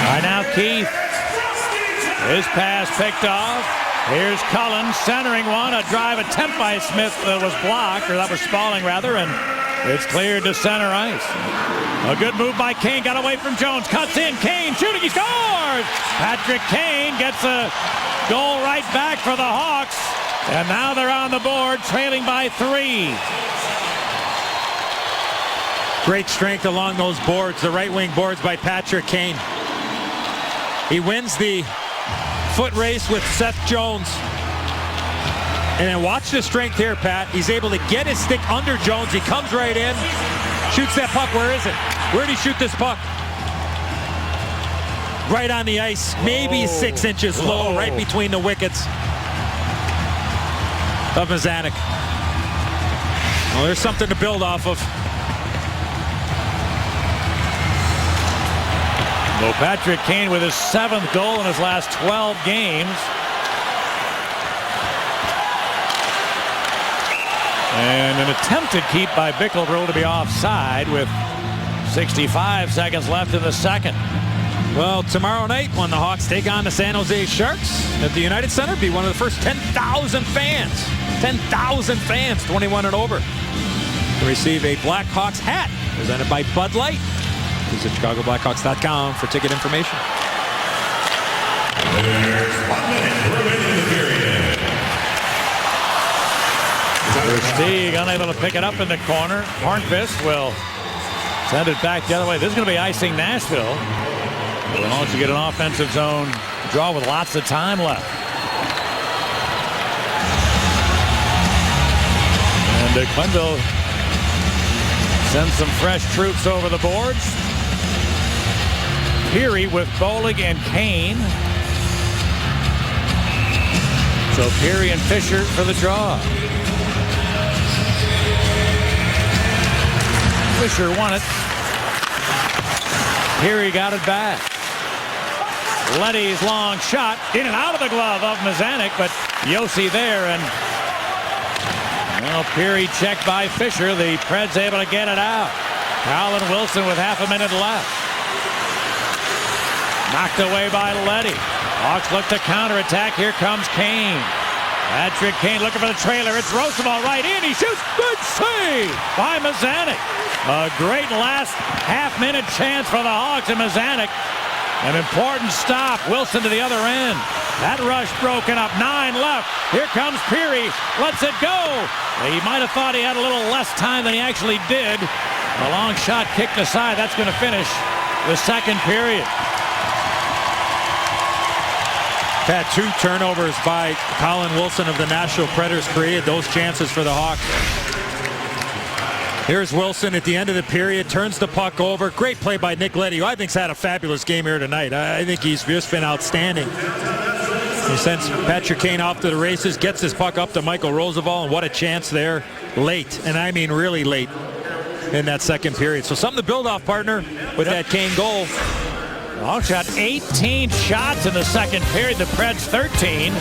Right now, Keith. His pass picked off. Here's Cullen centering one. A drive attempt by Smith that was blocked, or that was Spaulding rather, and it's cleared to center ice. A good move by Kane. Got away from Jones. Cuts in. Kane shooting. He scores! Patrick Kane gets a goal right back for the Hawks. And now they're on the board, trailing by 3. Great strength along those boards, the right wing boards by Patrick Kane. He wins the foot race with Seth Jones. And then watch the strength here, Pat. He's able to get his stick under Jones. He comes right in, shoots that puck. Where is it? Where did he shoot this puck? Right on the ice, maybe 6 inches low, right between the wickets of Mazanik. Well, there's something to build off of. Well, Patrick Kane with his 7th goal in his last 12 games. And an attempted keep by Bickle ruled to be offside with 65 seconds left in the second. Well, tomorrow night when the Hawks take on the San Jose Sharks at the United Center, be one of the first 10,000 fans. 10,000 fans, 21 and over, to receive a Blackhawks hat presented by Bud Light. Visit ChicagoBlackhawks.com for ticket information. Stieg unable to pick it up in the corner. Hornqvist will send it back the other way. This is going to be icing Nashville. They'll also get an offensive zone draw with lots of time left. And Quenneville sends some fresh troops over the boards. Peary with Bollig and Kane. So Peary and Fisher for the draw. Fisher won it. Peary got it back. Leddy's long shot in and out of the glove of Mazanik, but Yossi there, and well, Peary checked by Fisher. The Preds able to get it out. Colin Wilson with half a minute left. Knocked away by Leddy. Hawks look to counterattack. Here comes Kane. Patrick Kane looking for the trailer. It's Rosenthal right in. He shoots. Good save by Mazanik. A great last half-minute chance for the Hawks, and Mazanik. An important stop. Wilson to the other end. That rush broken up. 9 left. Here comes Peary. Lets it go. He might have thought he had a little less time than he actually did. A long shot kicked aside. That's going to finish the second period. Had 2 turnovers by Colin Wilson of the Nashville Predators created those chances for the Hawks. Here's Wilson at the end of the period, turns the puck over. Great play by Nick Leddy, who I think's had a fabulous game here tonight. I think he's just been outstanding. He sends Patrick Kane off to the races, gets his puck up to Michael Roosevelt, and what a chance there late, and I mean really late in that second period. So something to build off, partner, with that Kane goal. Hawks got 18 shots in the second period. The Preds 13.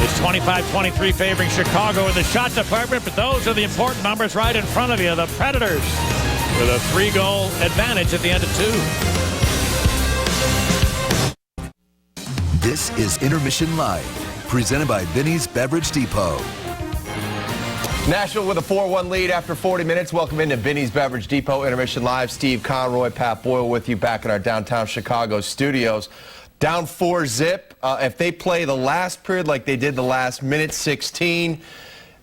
It's 25-23 favoring Chicago in the shot department, but those are the important numbers right in front of you. The Predators with a 3-goal advantage at the end of 2. This is Intermission Live, presented by Vinny's Beverage Depot. Nashville with a 4-1 lead after 40 minutes. Welcome into Vinny's Beverage Depot Intermission Live. Steve Conroy, Pat Boyle with you back in our downtown Chicago studios. Down 4-zip. If they play the last period like they did the last minute 16,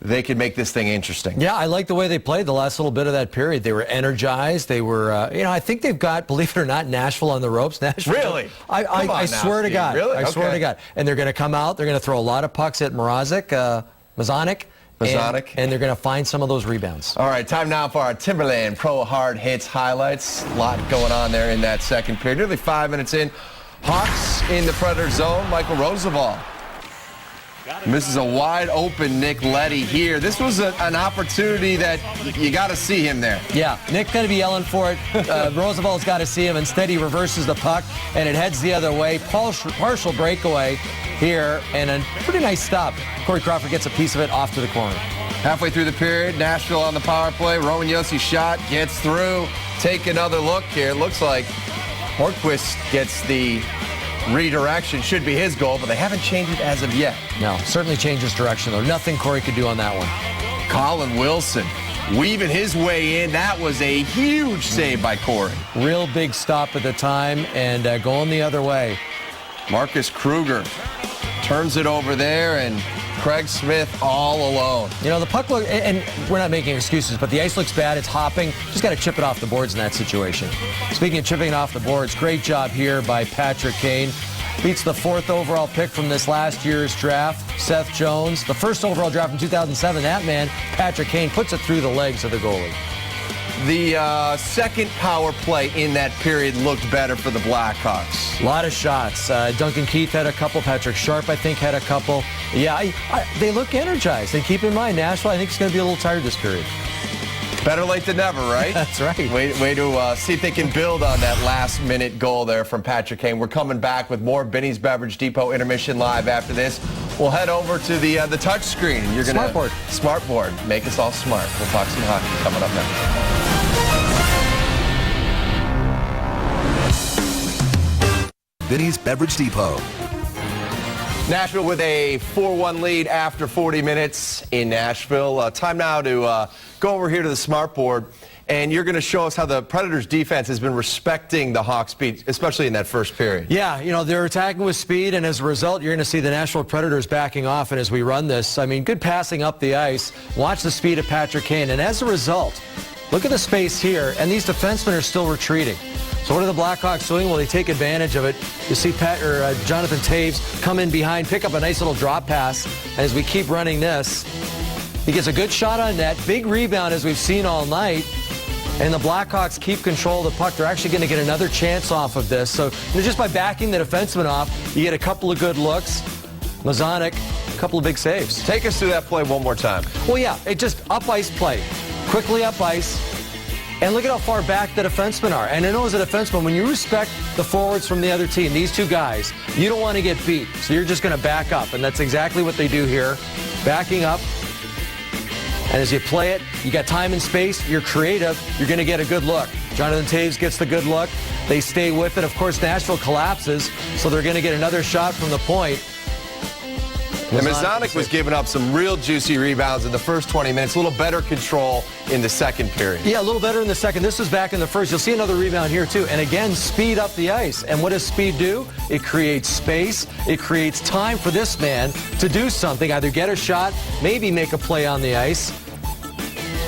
they could make this thing interesting. Yeah, I like the way they played the last little bit of that period. They were energized. They were, I think they've got, believe it or not, Nashville on the ropes. Nashville. Really? I swear to God. Really? I swear to God. And they're going to come out. They're going to throw a lot of pucks at Mazonic. And they're going to find some of those rebounds. All right, time now for our Timberland Pro Hard Hits highlights. A lot going on there in that second period. Nearly 5 minutes in. Hawks in the Predator zone. Michael Roosevelt misses a wide open Nick Leddy here. This was an opportunity that you got to see him there. Yeah, Nick's going to be yelling for it. Roosevelt's got to see him. Instead, he reverses the puck, and it heads the other way. Partial breakaway here, and a pretty nice stop. Corey Crawford gets a piece of it off to the corner. Halfway through the period, Nashville on the power play. Roman Josi shot, gets through. Take another look here. It looks like Hornquist gets the redirection. Should be his goal, but they haven't changed it as of yet. No, certainly changes direction, though. Nothing Corey could do on that one. Colin Wilson weaving his way in. That was a huge save by Corey. Real big stop at the time and going the other way. Marcus Kruger turns it over there, and Craig Smith all alone. You know, the puck look, and we're not making excuses, but the ice looks bad. It's hopping. Just got to chip it off the boards in that situation. Speaking of chipping it off the boards, great job here by Patrick Kane. Beats the 4th overall pick from this last year's draft, Seth Jones. The 1st overall draft in 2007, that man, Patrick Kane, puts it through the legs of the goalie. The second power play in that period looked better for the Blackhawks. A lot of shots. Duncan Keith had a couple. Patrick Sharp, I think, had a couple. Yeah, they look energized. And keep in mind, Nashville, I think, is going to be a little tired this period. Better late than never, right? That's right. Way to see if they can build on that last-minute goal there from Patrick Kane. We're coming back with more Vinny's Beverage Depot Intermission Live after this. We'll head over to the touch screen. You're gonna Smartboard. Smartboard. Make us all smart. We'll talk some hockey coming up next. Vinny's Beverage Depot. Nashville with a 4-1 lead after 40 minutes in Nashville. Time now to go over here to the Smartboard, and you're going to show us how the Predators' defense has been respecting the Hawks' speed, especially in that first period. Yeah, you know, they're attacking with speed, and as a result, you're going to see the Nashville Predators backing off, and as we run this, I mean, good passing up the ice. Watch the speed of Patrick Kane, and as a result, look at the space here, and these defensemen are still retreating. So what are the Blackhawks doing? Well, they take advantage of it. You see Jonathan Toews come in behind, pick up a nice little drop pass. And as we keep running this, he gets a good shot on net. Big rebound, as we've seen all night. And the Blackhawks keep control of the puck. They're actually going to get another chance off of this. So just by backing the defenseman off, you get a couple of good looks. Mazonic, a couple of big saves. Take us through that play one more time. Well, yeah, it just up-ice play. Quickly up-ice. And look at how far back the defensemen are. And I know as a defenseman, when you respect the forwards from the other team, these two guys, you don't want to get beat. So you're just going to back up. And that's exactly what they do here. Backing up. And as you play it, you got time and space. You're creative. You're going to get a good look. Jonathan Toews gets the good look. They stay with it. Of course, Nashville collapses. So they're going to get another shot from the point. And Mazonic was giving up some real juicy rebounds in the first 20 minutes. A little better control in the second period. Yeah, a little better in the second. This was back in the first. You'll see another rebound here, too. And again, speed up the ice. And what does speed do? It creates space. It creates time for this man to do something, either get a shot, maybe make a play on the ice.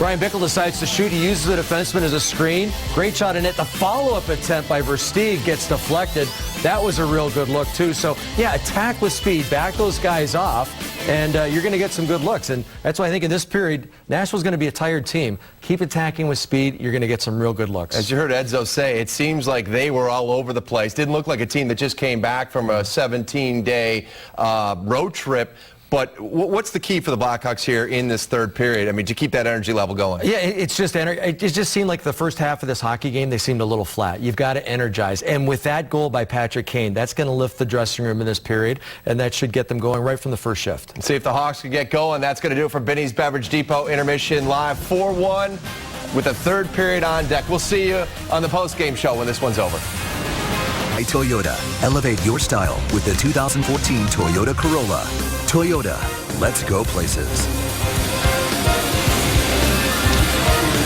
Brian Bickle decides to shoot. He uses the defenseman as a screen. Great shot in it. The follow-up attempt by Versteeg gets deflected. That was a real good look, too. So, yeah, attack with speed, back those guys off, and you're going to get some good looks. And that's why I think in this period, Nashville's going to be a tired team. Keep attacking with speed. You're going to get some real good looks. As you heard Edzo say, it seems like they were all over the place. Didn't look like a team that just came back from a 17-day road trip. But what's the key for the Blackhawks here in this third period? I mean, to keep that energy level going. Yeah, it just seemed like the first half of this hockey game, they seemed a little flat. You've got to energize. And with that goal by Patrick Kane, that's going to lift the dressing room in this period, and that should get them going right from the first shift. And see if the Hawks can get going. That's going to do it for Binny's Beverage Depot Intermission Live 4-1 with the third period on deck. We'll see you on the post-game show when this one's over. Toyota. Elevate your style with the 2014 Toyota Corolla. Toyota, let's go places.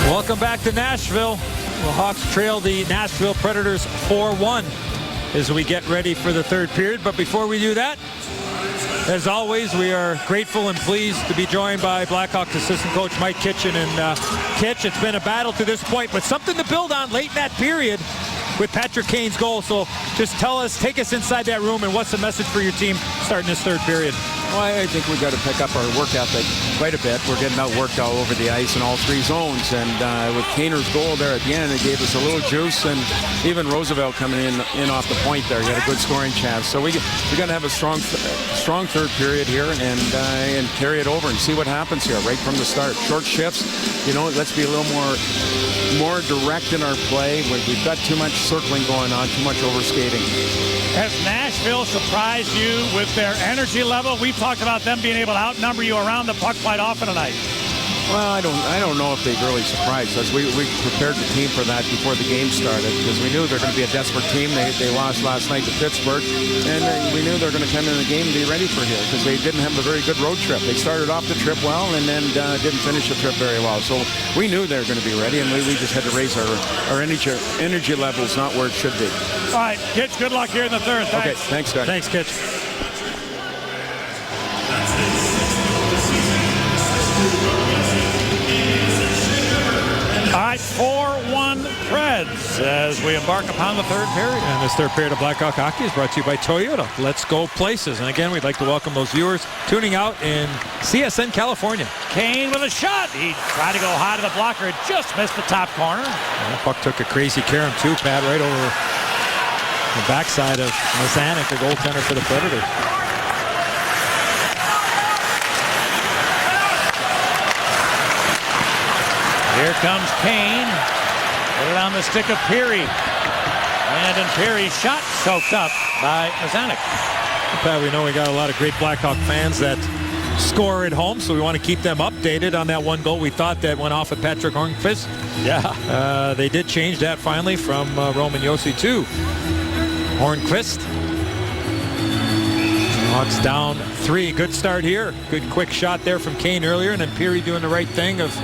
Welcome back to Nashville. The Hawks trail the Nashville Predators 4-1 as we get ready for the third period. But before we do that, as always, we are grateful and pleased to be joined by Blackhawks assistant coach Mike Kitchen. And Kitch, it's been a battle to this point, but something to build on late in that period with Patrick Kane's goal. So just take us inside that room, and what's the message for your team starting this third period? Well, I think we've got to pick up our work ethic quite a bit. We're getting outworked all over the ice in all three zones. And with Kaner's goal there at the end, it gave us a little juice. And even Roosevelt coming in off the point there, he had a good scoring chance. So we got to have a strong third period here and carry it over and see what happens here right from the start. Short shifts, let's be a little more direct in our play. We've got too much circling going on, too much overskating. Has Nashville surprised you with their energy level? We've talked about them being able to outnumber you around the puck quite often tonight. Well, I don't know if they've really surprised us. We prepared the team for that before the game started because we knew they're going to be a desperate team. They lost last night to Pittsburgh, and we knew they were going to come in the game and be ready for here because they didn't have a very good road trip. They started off the trip well and then didn't finish the trip very well. So we knew they were going to be ready, and we just had to raise our energy levels, not where it should be. All right, Kitch, good luck here in the third. Thanks. Okay, thanks, guys. Thanks, Kitch. All right, 4-1 Preds as we embark upon the third period. And this third period of Blackhawk Hockey is brought to you by Toyota. Let's go places. And again, we'd like to welcome those viewers tuning out in CSN, California. Kane with a shot. He tried to go high to the blocker. It just missed the top corner. And the puck took a crazy carom too, Pat, right over the backside of Mazanik, the goaltender for the Predators. Here comes Kane. Put it on the stick of Peary. And Peary's shot soaked up by Mazanik. Pat, we know we got a lot of great Blackhawk fans that score at home, so we want to keep them updated on that one goal we thought that went off at Patrick Hornqvist. Yeah. They did change that finally from Roman Josi to Hornqvist. Hawks down 3. Good start here. Good quick shot there from Kane earlier, and then Peary doing the right thing of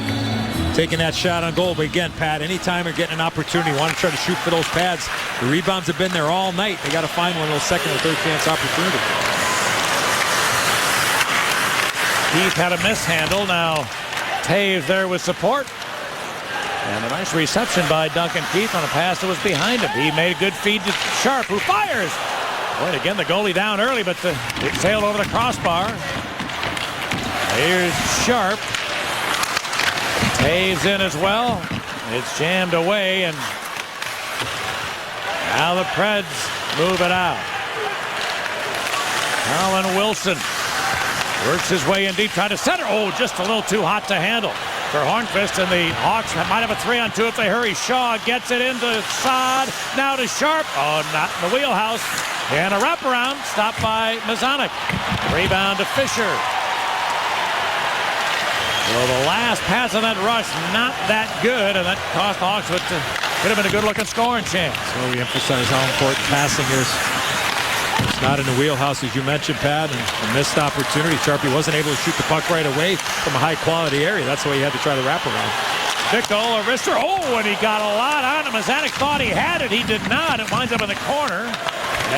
taking that shot on goal. But again, Pat, anytime you're getting an opportunity, you want to try to shoot for those pads. The rebounds have been there all night. They got to find one of those second or third chance opportunities. Keith had a mishandle. Now Taves there with support. And a nice reception by Duncan Keith on a pass that was behind him. He made a good feed to Sharp, who fires. Boy, again, the goalie down early, but it sailed over the crossbar. Here's Sharp. Taves in as well. It's jammed away, and now the Preds move it out. Colin Wilson works his way in deep, trying to center. Oh, just a little too hot to handle for Hornqvist, and the Hawks might have a 3-on-2 if they hurry. Shaw gets it into Saad. Now to Sharp. Oh, not in the wheelhouse. And a wraparound stopped by Mazanik. Rebound to Fisher. Well, the last pass on that rush, not that good, and that cost Hawks what could have been a good-looking scoring chance. So we emphasize how important passing is. It's not in the wheelhouse, as you mentioned, Pat, and a missed opportunity. Sharpie wasn't able to shoot the puck right away from a high-quality area. That's why he had to try the wraparound. Bickle, a wrister. Oh, and he got a lot on him. Mazanik thought he had it. He did not. It winds up in the corner.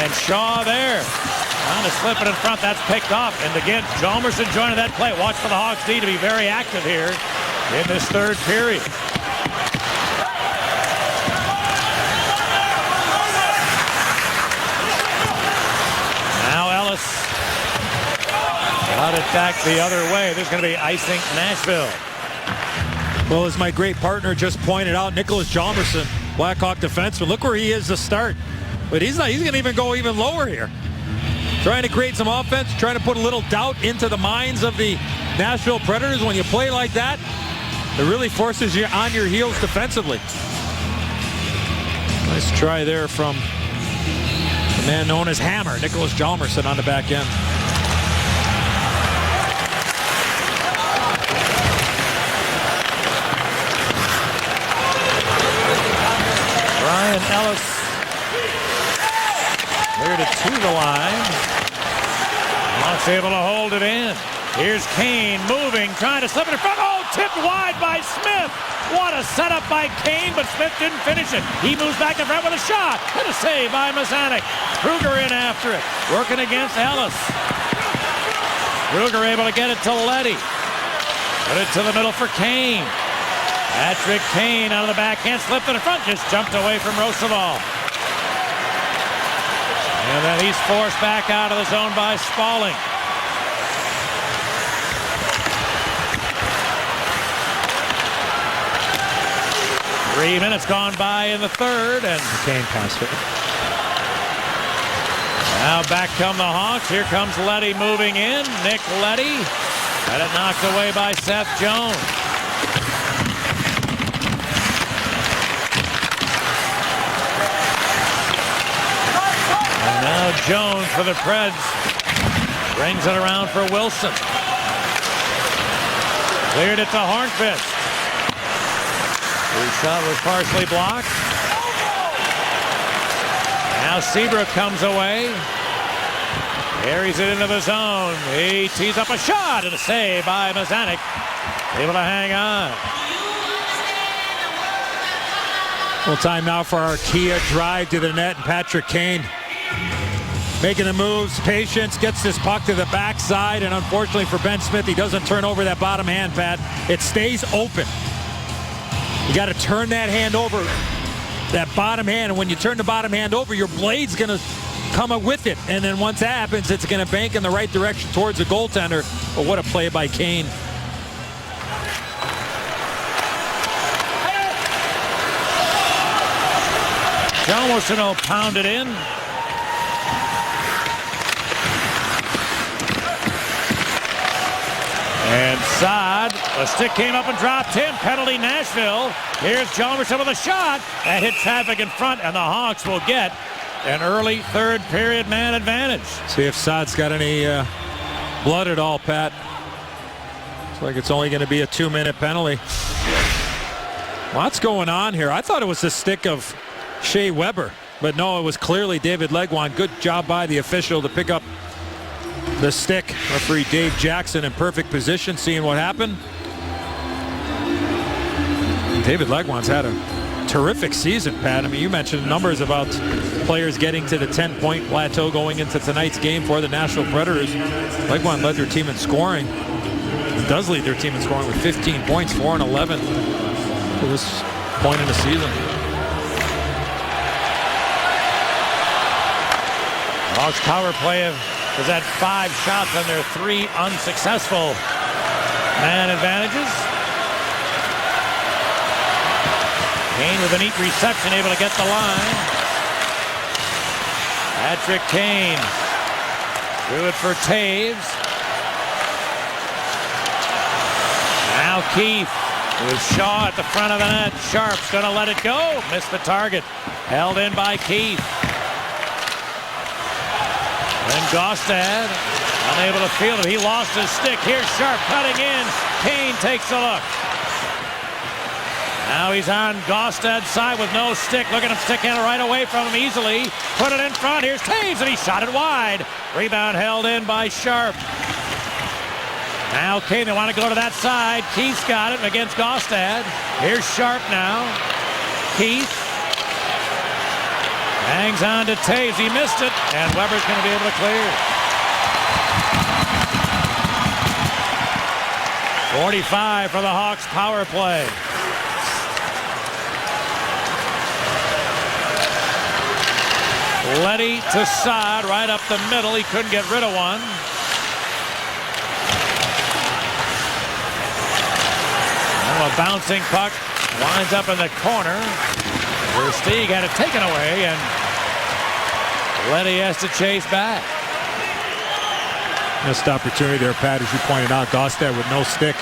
And Shaw there. Trying to slip it in front. That's picked off. And again, Hjalmarsson joining that play. Watch for the Hawks D to be very active here in this third period. Now it's back the other way. There's going to be icing Nashville. Well, as my great partner just pointed out, Nicholas Hjalmarsson, Blackhawk defenseman, look where he is to start. But he's going to even go even lower here. Trying to create some offense, trying to put a little doubt into the minds of the Nashville Predators. When you play like that, it really forces you on your heels defensively. Nice try there from the man known as Hammer, Nicholas Hjalmarsson on the back end. Ryan Ellis cleared it to the line. Hawks able to hold it in. Here's Kane moving, trying to slip it in front. Oh, tipped wide by Smith. What a setup by Kane, but Smith didn't finish it. He moves back in front with a shot. And a save by Mazanec. Kruger in after it, working against Ellis. Kruger able to get it to Leddy. Put it to the middle for Kane. Patrick Kane out of the backhand, slipped in front, just jumped away from Roosevelt. And then he's forced back out of the zone by Spaulding. Three minutes gone by in the third, and Kane passed it. Now back come the Hawks. Here comes Leddy moving in. Nick Leddy had it knocked away by Seth Jones. And now Jones for the Preds brings it around for Wilson. Cleared it to Hornqvist. His shot was partially blocked. Now Seabrook comes away. Carries it into the zone. He tees up a shot and a save by Mazanec. Able to hang on. Well, time now for our Kia drive to the net, and Patrick Kane making the moves, patience, gets this puck to the backside, and unfortunately for Ben Smith, he doesn't turn over that bottom hand pad. It stays open. You got to turn that hand over, that bottom hand, and when you turn the bottom hand over, your blade's going to come up with it, and then once that happens, it's going to bank in the right direction towards the goaltender. But what a play by Kane. Hjalmarsson will pound it in. And Saad, a stick came up and dropped him. Penalty Nashville. Here's Hjalmarsson with a shot. That hit traffic in front, and the Hawks will get an early third period man advantage. See if Saad's got any blood at all, Pat. Looks like it's only going to be a 2-minute penalty. What's going on here? I thought it was the stick of Shea Weber, but no, it was clearly David Legwand. Good job by the official to pick up the stick. Referee Dave Jackson in perfect position, seeing what happened. David Legwand's had a terrific season, Pat. I mean, you mentioned numbers about players getting to the 10-point plateau going into tonight's game for the Nashville Predators. Legwand led their team in scoring. He does lead their team in scoring with 15 points, 4 and 11 to this point in the season. Hawks power play has had 5 shots on their 3 unsuccessful man advantages. Kane with a neat reception, able to get the line. Patrick Kane threw it for Taves. Now Keith with Shaw at the front of the net. Sharp's going to let it go. Missed the target. Held in by Keith. Then Gaustad unable to field it. He lost his stick. Here's Sharp cutting in. Kane takes a look. Now he's on Gaustad's side with no stick. Look at him stick in right away from him easily. Put it in front. Here's Taves, and he shot it wide. Rebound held in by Sharp. Now Kane, they want to go to that side. Keith's got it against Gaustad. Here's Sharp now. Keith hangs on to Taves. He missed it, and Weber's going to be able to clear. 45 for the Hawks power play. Leddy to Saad right up the middle. He couldn't get rid of one. A bouncing puck winds up in the corner. Versteeg had it taken away, and Letty has to chase back. Missed opportunity there, Pat, as you pointed out. Gaustad with no stick.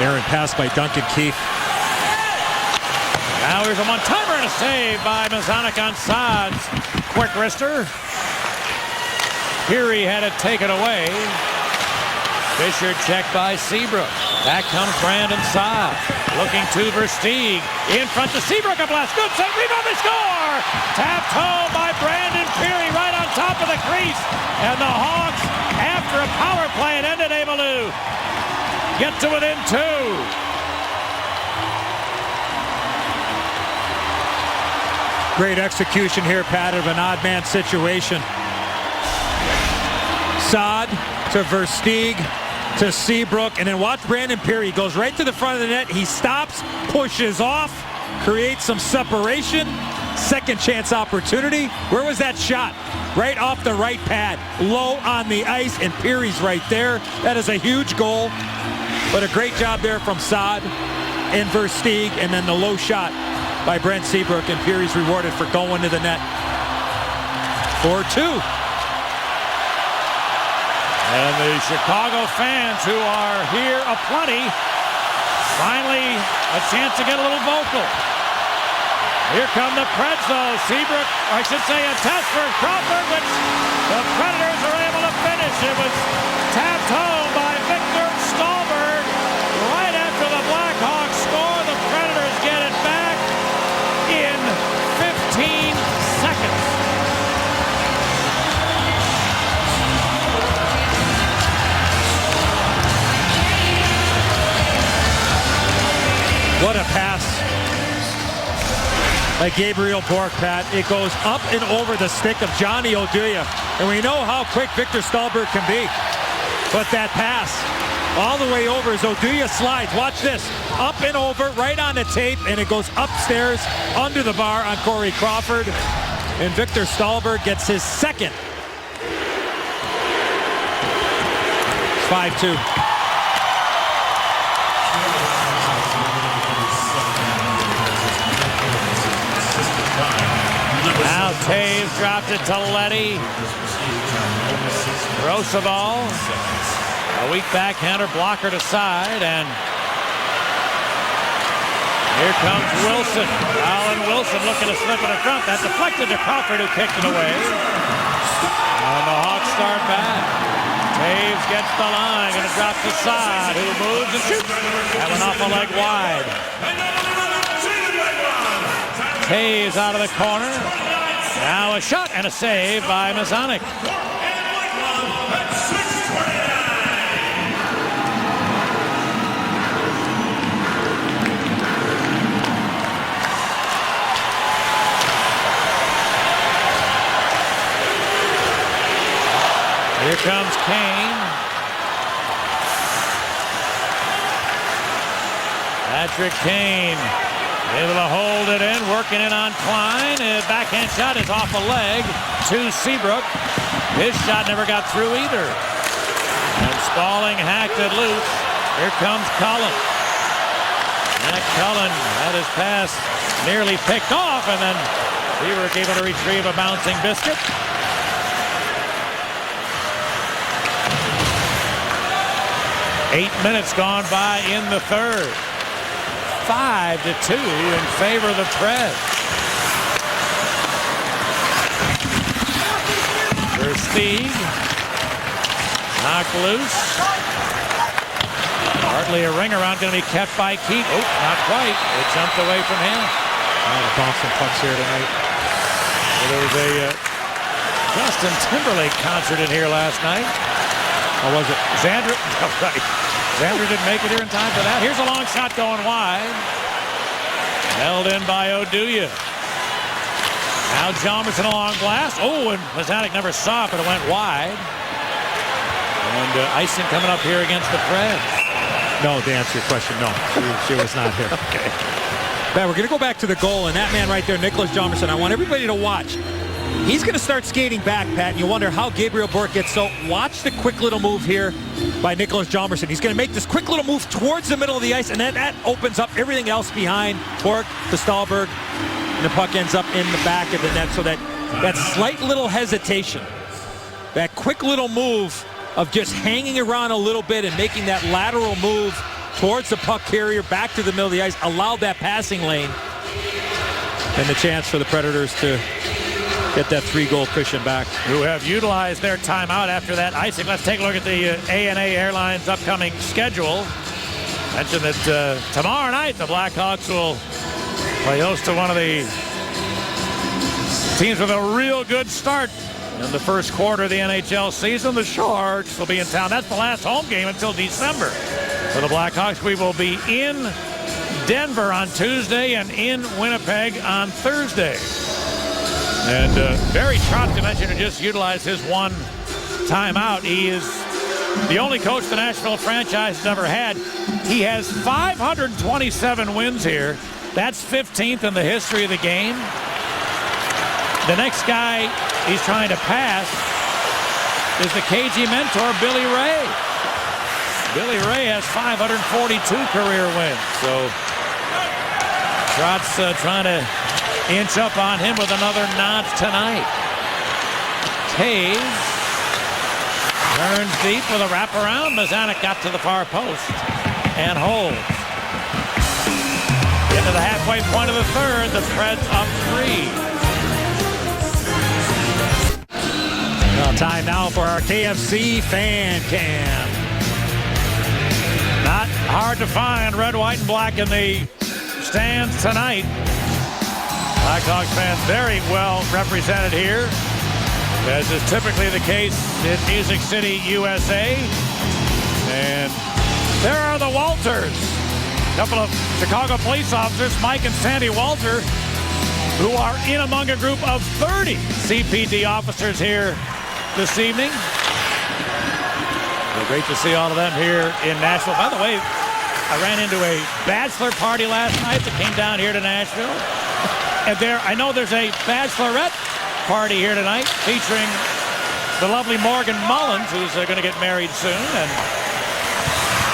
Aaron pass by Duncan Keith. Now here's a one-timer and a save by Mazanec on Saad's quick wrister. Peary had it taken away. Fisher checked by Seabrook. Back comes Brandon Saad. Looking to Versteeg. In front to Seabrook. A blast. Good save. Rebound. They score. Tapped home by Brandon Peary right on top of the crease. And the Hawks, after a power play, it ended, able to get to within 2. Great execution here, Pat, of an odd man situation. Saad to Versteeg to Seabrook, and then watch Brandon Peary. He goes right to the front of the net. He stops, pushes off, creates some separation. Second chance opportunity. Where was that shot? Right off the right pad. Low on the ice, and Peary's right there. That is a huge goal. But a great job there from Saad and Versteeg, and then the low shot by Brent Seabrook, and Peary's rewarded for going to the net. 4-2. And the Chicago fans, who are here aplenty, finally a chance to get a little vocal. Here come the Preds, though. Seabrook, or I should say a test for Crawford, which the Predators are able to finish. It was tapped home by Victor Stalberg. Right after the Blackhawks score, the Predators get it back in 15 seconds. What a pass by Gabriel Bourque, Pat. It goes up and over the stick of Johnny Oduya. And we know how quick Victor Stalberg can be. But that pass all the way over as Oduya slides. Watch this. Up and over, right on the tape, and it goes upstairs under the bar on Corey Crawford. And Victor Stalberg gets his second. 5-2. Now Taves dropped it to Letty. Roosevelt, a weak backhander, blocker to side, and here comes Wilson. Alan Wilson looking to slip it in front. That deflected to Crawford, who kicked it away. And the Hawks start back. Taves gets the line, going to drop to Saad, who moves and shoots. That went off a leg wide. Taves out of the corner. Now a shot and a save by Mazanec. Here comes Kane. Patrick Kane able to hold it in, working in on Klein. His backhand shot is off a leg to Seabrook. His shot never got through either. And Spaulding hacked it loose. Here comes Cullen. Matt Cullen had his pass nearly picked off, and then Seabrook able to retrieve a bouncing biscuit. Eight minutes gone by in the third. 5-2 in favor of the Preds. Versteeg knocked loose. Hardly a ring around, going to be kept by Keith. Oh, not quite. It jumped away from him. Bouncing pucks here tonight. Well, there was a Justin Timberlake concert in here last night. How was it? Xander, oh, right. Xander didn't make it here in time for that. Here's a long shot going wide. Held in by Oduya. Now Chalmerson along glass. Oh, and Mazanec never saw it, but it went wide. And icing coming up here against the Preds. No, to answer your question, no. She was not here. Okay. But we're going to go back to the goal, and that man right there, Nicholas Chalmerson, I want everybody to watch. He's going to start skating back, Pat, and you wonder how Gabriel Bourque gets. So watch the quick little move here by Nicholas Hjalmarsson. He's going to make this quick little move towards the middle of the ice, and then that opens up everything else behind Bourque to Stahlberg, and the puck ends up in the back of the net. So that slight little hesitation, that quick little move of just hanging around a little bit and making that lateral move towards the puck carrier back to the middle of the ice allowed that passing lane and the chance for the Predators to get that 3-goal cushion back. Who have utilized their timeout after that icing. Let's take a look at the A&A Airlines upcoming schedule. Mentioned that tomorrow night the Blackhawks will play host to one of the teams with a real good start in the first quarter of the NHL season. The Sharks will be in town. That's the last home game until December. For the Blackhawks, we will be in Denver on Tuesday and in Winnipeg on Thursday. And Barry Trotz, you mentioned, just utilized his one timeout. He is the only coach the Nashville franchise has ever had. He has 527 wins here. That's 15th in the history of the game. The next guy he's trying to pass is the KG mentor, Billy Ray. Billy Ray has 542 career wins. So Trotz trying to inch up on him with another notch tonight. Taves turns deep with a wraparound. Mazanec got to the far post and holds. Into the halfway point of the third. The Preds up 3. Well, time now for our KFC fan cam. Not hard to find red, white, and black in the stands tonight. Blackhawks fans very well represented here, as is typically the case in Music City, USA. And there are the Walters, a couple of Chicago police officers, Mike and Sandy Walter, who are in among a group of 30 CPD officers here this evening. Well, great to see all of them here in Nashville. By the way, I ran into a bachelor party last night that came down here to Nashville. And I know there's a bachelorette party here tonight featuring the lovely Morgan Mullins, who's going to get married soon. And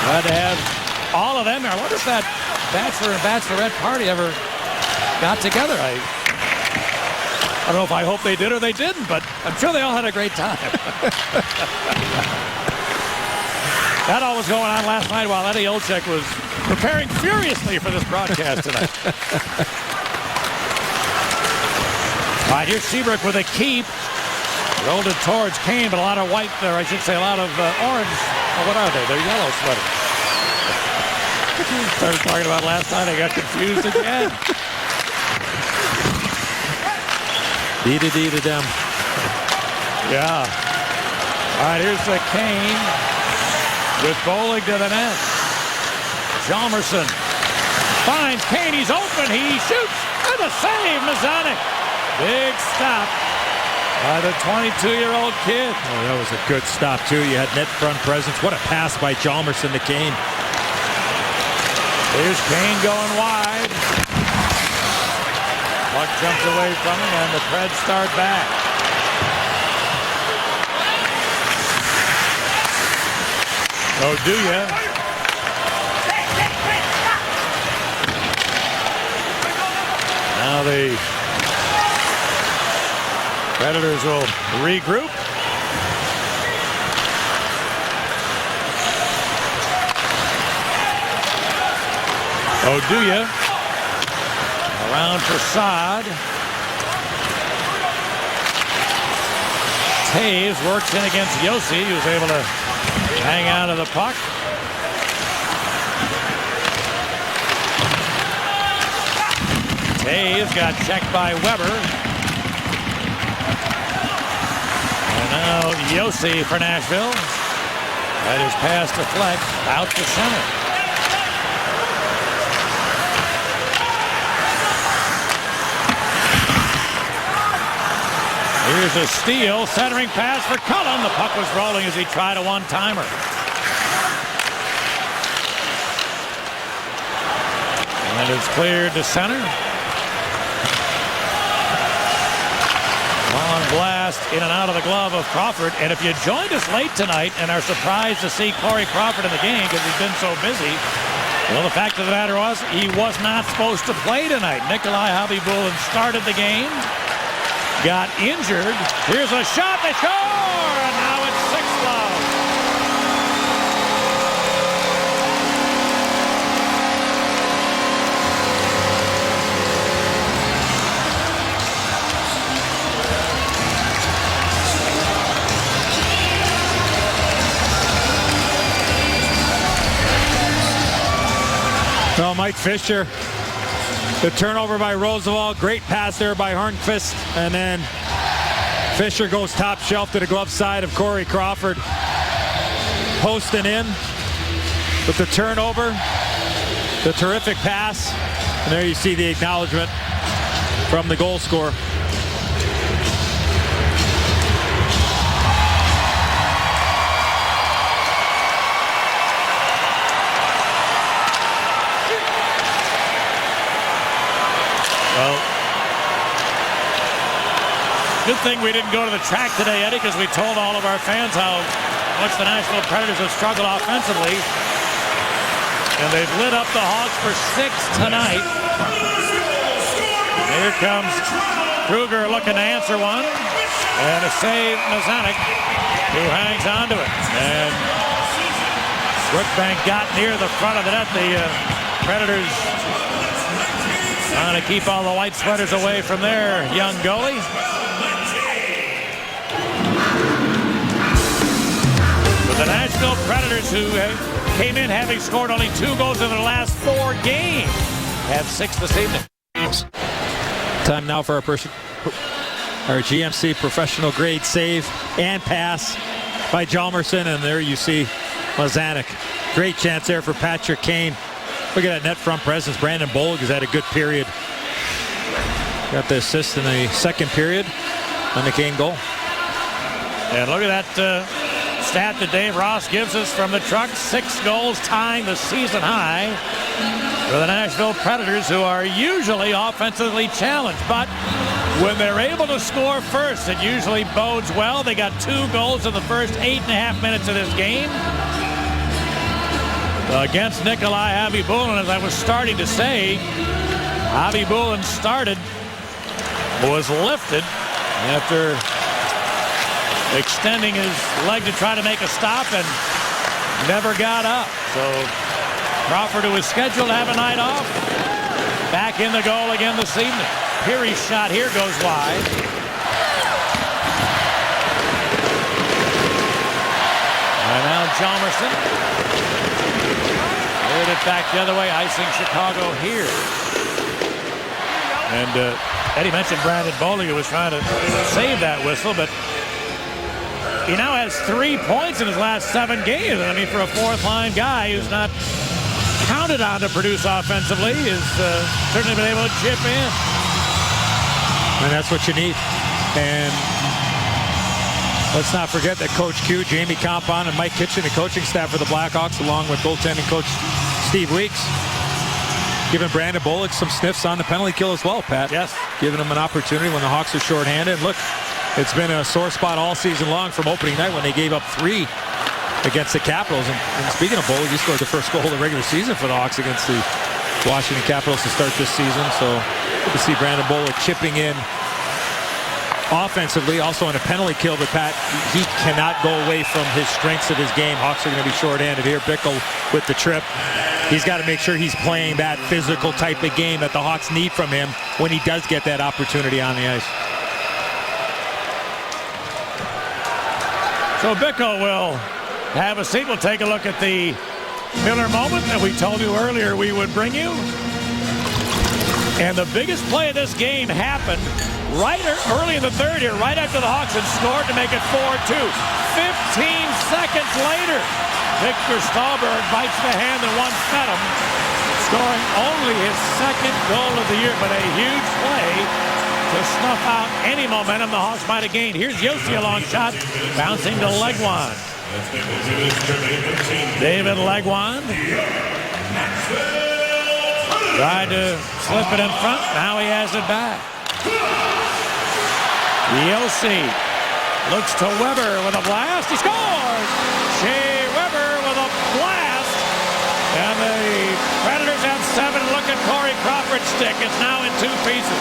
glad to have all of them here. I wonder if that bachelor and bachelorette party ever got together. I don't know if I hope they did or they didn't, but I'm sure they all had a great time. That all was going on last night while Eddie Olczyk was preparing furiously for this broadcast tonight. All right, here's Seabrook with a keep. Rolled it towards Kane, but a lot of white, or I should say a lot of orange. Oh, what are they? They're yellow sweaters. Started talking about last night. I got confused again. D to them. Yeah. All right, here's the Kane with Bollig to the net. Hjalmarsson finds Kane. He's open. He shoots. And a save, Mazanec. Big stop by the 22-year-old kid. Oh, that was a good stop, too. You had net front presence. What a pass by Hjalmarsson to Kane. Here's Kane going wide. Puck jumps away from him, and the Preds start back. Oh, do ya? Now the Predators will regroup. Oduya around for Saad. Taves works in against Yossi. He was able to hang out of the puck. Taves got checked by Weber. And now Yossi for Nashville. That is pass deflect out to center. Here's a steal, centering pass for Cullen. The puck was rolling as he tried a one-timer. And it's cleared to center. On blast, in and out of the glove of Crawford. And if you joined us late tonight and are surprised to see Corey Crawford in the game because he's been so busy, well, the fact of the matter was he was not supposed to play tonight. Nikolai Khabibulin started the game, got injured. Here's a shot, they score! And now it's 6-love. Well, Mike Fisher, the turnover by Roosevelt, great pass there by Hornqvist, and then Fisher goes top shelf to the glove side of Corey Crawford. Posting in with the turnover, the terrific pass, and there you see the acknowledgement from the goal scorer. Well, good thing we didn't go to the track today, Eddie, because we told all of our fans how much the Nashville Predators have struggled offensively. And they've lit up the Hawks for 6 tonight. Here comes Kruger looking to answer one. And a save, Mazanec, who hangs on to it. And Brookbank got near the front of the net. The Predators trying to keep all the white sweaters away from their young goalie. But the Nashville Predators, who came in having scored only 2 goals in their last 4 games, have 6 this evening. Time now for our GMC professional grade save and pass by Hjalmarsson, and there you see Mazanec. Great chance there for Patrick Kane. Look at that net front presence. Brandon Bollig has had a good period. Got the assist in the second period on the Kane goal. And look at that stat that Dave Ross gives us from the truck. 6 goals, tying the season high for the Nashville Predators, who are usually offensively challenged. But when they're able to score first, it usually bodes well. They got 2 goals in the first 8.5 minutes of this game against Nikolai Khabibulin. As I was starting to say, Khabibulin was lifted after extending his leg to try to make a stop and never got up. So Crawford, who was scheduled to have a night off, back in the goal again this evening. Peary's shot here goes wide. And now Hjalmarsson. Heard it back the other way, icing Chicago here. And Eddie mentioned Brandon Bollig, who was trying to save that whistle, but he now has 3 points in his last 7 games. I mean, for a fourth-line guy who's not counted on to produce offensively, has certainly been able to chip in. And that's what you need. And let's not forget that Coach Q, Jamie Kompon, and Mike Kitchen, the coaching staff for the Blackhawks, along with goaltending coach Steve Weeks, giving Brandon Bollig some sniffs on the penalty kill as well, Pat. Yes. Giving him an opportunity when the Hawks are shorthanded. Look, it's been a sore spot all season long from opening night when they gave up 3 against the Capitals. And speaking of Bollig, he scored the first goal of the regular season for the Hawks against the Washington Capitals to start this season. So good to see Brandon Bollig chipping in offensively, also on a penalty kill. But Pat, he cannot go away from his strengths of his game. Hawks are going to be shorthanded here. Bickle with the trip. He's got to make sure he's playing that physical type of game that the Hawks need from him when he does get that opportunity on the ice. So Bickle will have a seat. We'll take a look at the Miller moment that we told you earlier we would bring you. And the biggest play of this game happened right early in the third here, right after the Hawks had scored to make it 4-2. 15 seconds later, Victor Stahlberg bites the hand that once fed him, scoring only his 2nd goal of the year, but a huge play to snuff out any momentum the Hawks might have gained. Here's Yossi, a long shot, bouncing to Legwand. David Legwand tried to slip it in front. Now he has it back. Yossi looks to Weber with a blast. He scores! Shea Weber with a blast. And the Predators have 7. Look at Corey Crawford's stick. It's now in 2 pieces.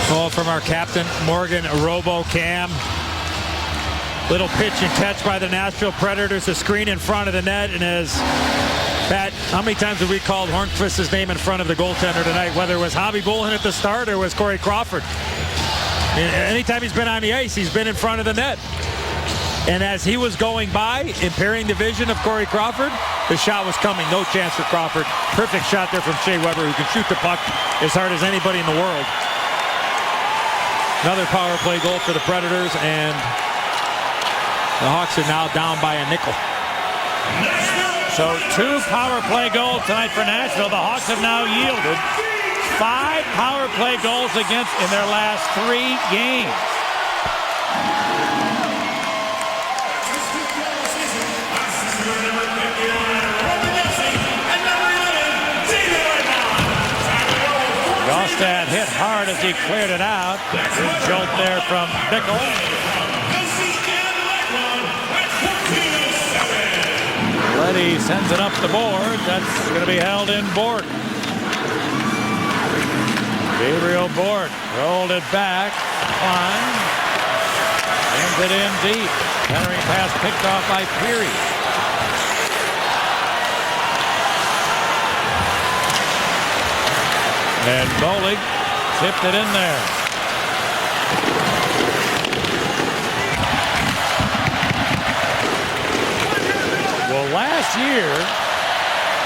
Goal from our captain, Morgan Robo-Cam. Little pitch and catch by the Nashville Predators. A screen in front of the net. And as Pat, how many times have we called Hornqvist's name in front of the goaltender tonight? Whether it was Hobby Bullen at the start or was Corey Crawford. Anytime he's been on the ice, he's been in front of the net. And as he was going by, impairing the vision of Corey Crawford, the shot was coming. No chance for Crawford. Perfect shot there from Shea Weber, who can shoot the puck as hard as anybody in the world. Another power play goal for the Predators, and the Hawks are now down by a nickel. So 2 power play goals tonight for Nashville. The Hawks have now yielded 5 power play goals against in their last 3 games. Gostad hit hard as he cleared it out. Good jolt there from Bickle. Leddy sends it up the board. That's going to be held in Bourque. Gabriel Bourque rolled it back. Klein sends it in deep. Centering pass picked off by Peary. And Bolig tipped it in there. Well, last year,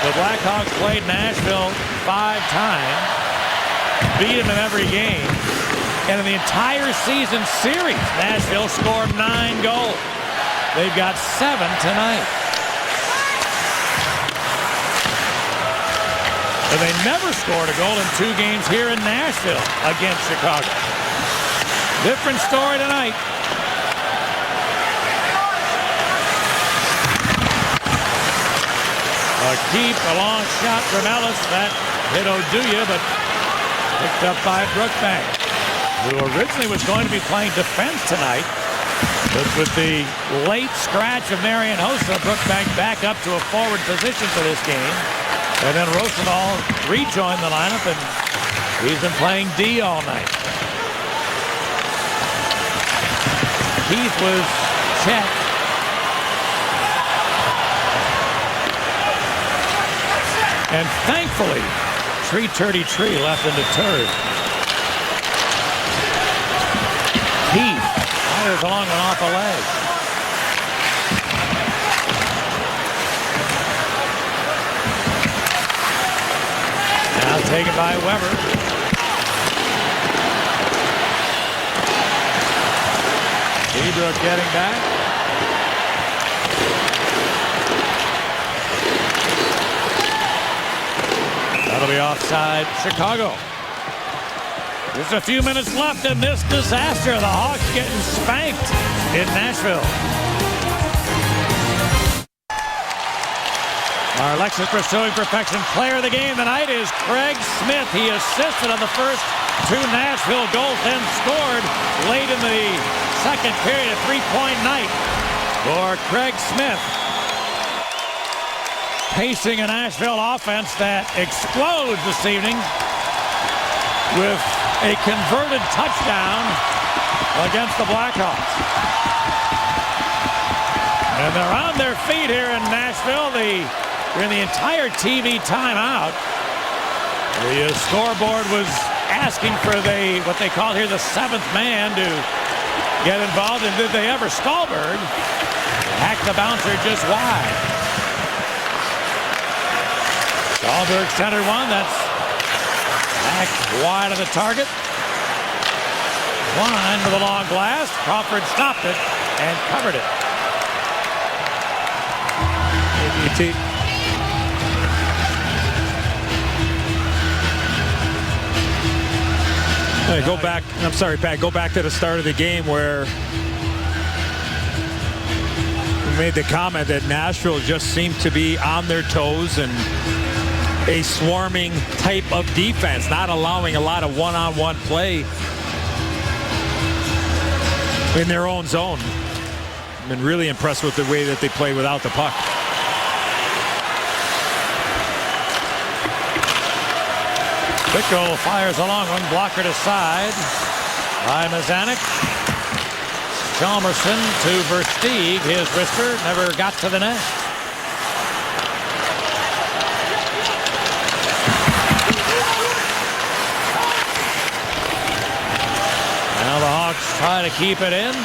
the Blackhawks played Nashville 5 times, beat them in every game, and in the entire season series, Nashville scored 9 goals. They've got 7 tonight. And they never scored a goal in 2 games here in Nashville against Chicago. Different story tonight. A keep, a long shot from Ellis. That hit Oduya, but picked up by Brookbank, who originally was going to be playing defense tonight. But with the late scratch of Marian Hossa, Brookbank back up to a forward position for this game. And then Rosenthal rejoined the lineup, and he's been playing D all night. Keith was checked. And thankfully, Tree left into third. Keith fires along and off a leg. Now taken by Weber. Seabrook getting back. That'll be offside Chicago. Just a few minutes left in this disaster. The Hawks getting spanked in Nashville. Our Lexus Pursuing Perfection player of the game tonight is Craig Smith. He assisted on the first 2 Nashville goals, then scored late in the second period. A 3-point night for Craig Smith. Pacing a Nashville offense that explodes this evening with a converted touchdown against the Blackhawks. And they're on their feet here in Nashville. During the entire TV timeout, the scoreboard was asking for what they call here the 7th man to get involved. And did they ever? Stallberg hacked the bouncer just wide. Stallberg centered one. That's hacked wide of the target. Klein with a long blast. Crawford stopped it and covered it. ABT. Hey, go back. I'm sorry, Pat. Go back to the start of the game where we made the comment that Nashville just seemed to be on their toes and a swarming type of defense, not allowing a lot of one-on-one play in their own zone. I've been really impressed with the way that they play without the puck. Bickle fires a long one, blocker to side by Mazanec. Chalmerson to Versteeg. His wrister never got to the net. Now the Hawks try to keep it in.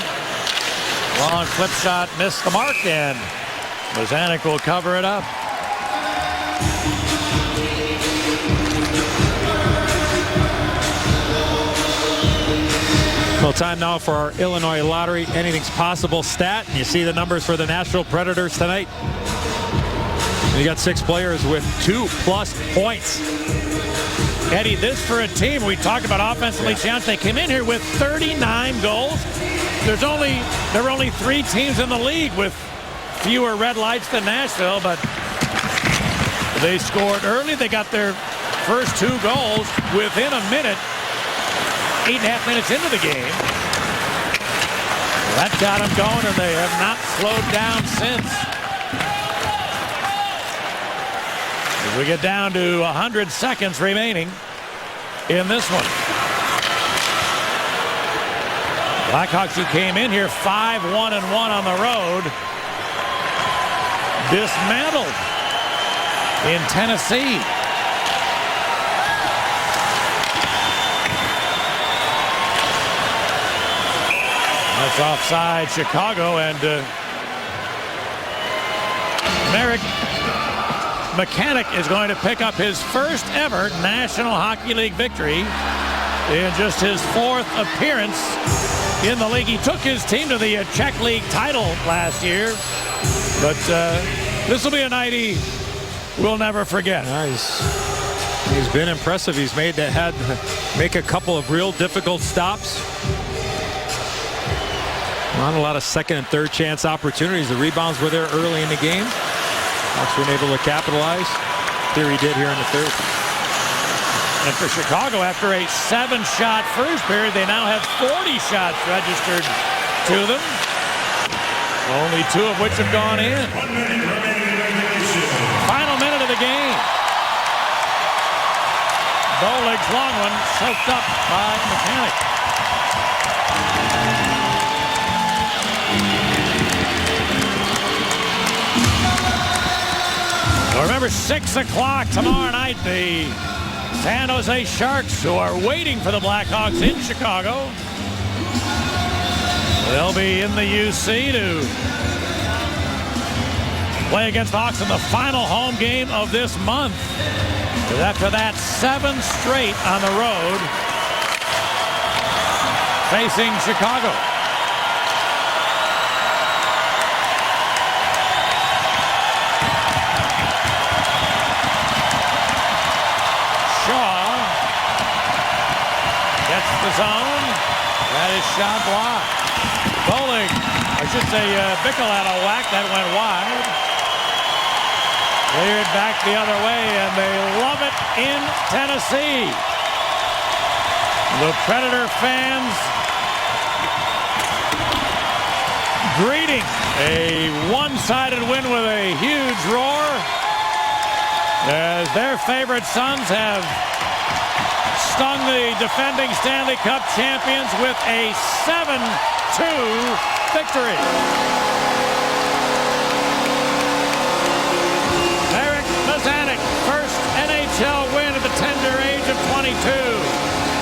Long flip shot missed the mark, and Mazanec will cover it up. Well, time now for our Illinois Lottery Anything's Possible stat. You see the numbers for the Nashville Predators tonight. You got 6 players with 2+ points. Eddie, this for a team we talked about offensively challenged. They came in here with 39 goals. There were only 3 teams in the league with fewer red lights than Nashville, but they scored early. They got their first 2 goals within a minute. 8.5 minutes into the game. That got them going, and they have not slowed down since. As we get down to 100 seconds remaining in this one. Blackhawks, who came in here 5-1-1 on the road, dismantled in Tennessee. That's offside Chicago, and Marek Mechanic is going to pick up his first ever National Hockey League victory in just his 4th appearance in the league. He took his team to the Czech League title last year, but this will be a night he will never forget. He's been impressive. He's make a couple of real difficult stops. Not a lot of second and third chance opportunities. The rebounds were there early in the game. Hawks weren't able to capitalize. Here he did here in the third. And for Chicago, after a 7-shot first period, they now have 40 shots registered to them. Only 2 of which have gone in. Final minute of the game. Bowlig's long one soaked up by Mechanic. Well, remember, 6 o'clock tomorrow night, the San Jose Sharks, who are waiting for the Blackhawks in Chicago. They'll be in the UC to play against the Hawks in the final home game of this month. But after that, 7 straight on the road facing Chicago. The zone. That is shot blocked. Bowlig, I should say Bickle had a whack that went wide. Cleared back the other way, and they love it in Tennessee. The Predator fans greeting a one-sided win with a huge roar as their favorite Suns have stung the defending Stanley Cup champions with a 7-2 victory. Marek Mazanec, first NHL win at the tender age of 22.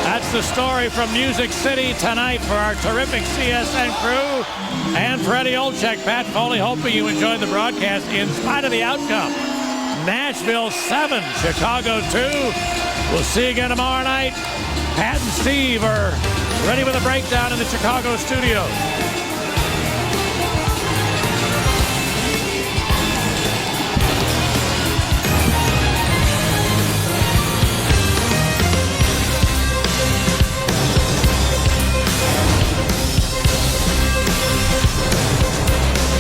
That's the story from Music City tonight for our terrific CSN crew and for Eddie Olczyk. Pat Foley, hoping you enjoyed the broadcast in spite of the outcome. Nashville 7, Chicago 2. We'll see you again tomorrow night. Pat and Steve are ready with a breakdown in the Chicago studios.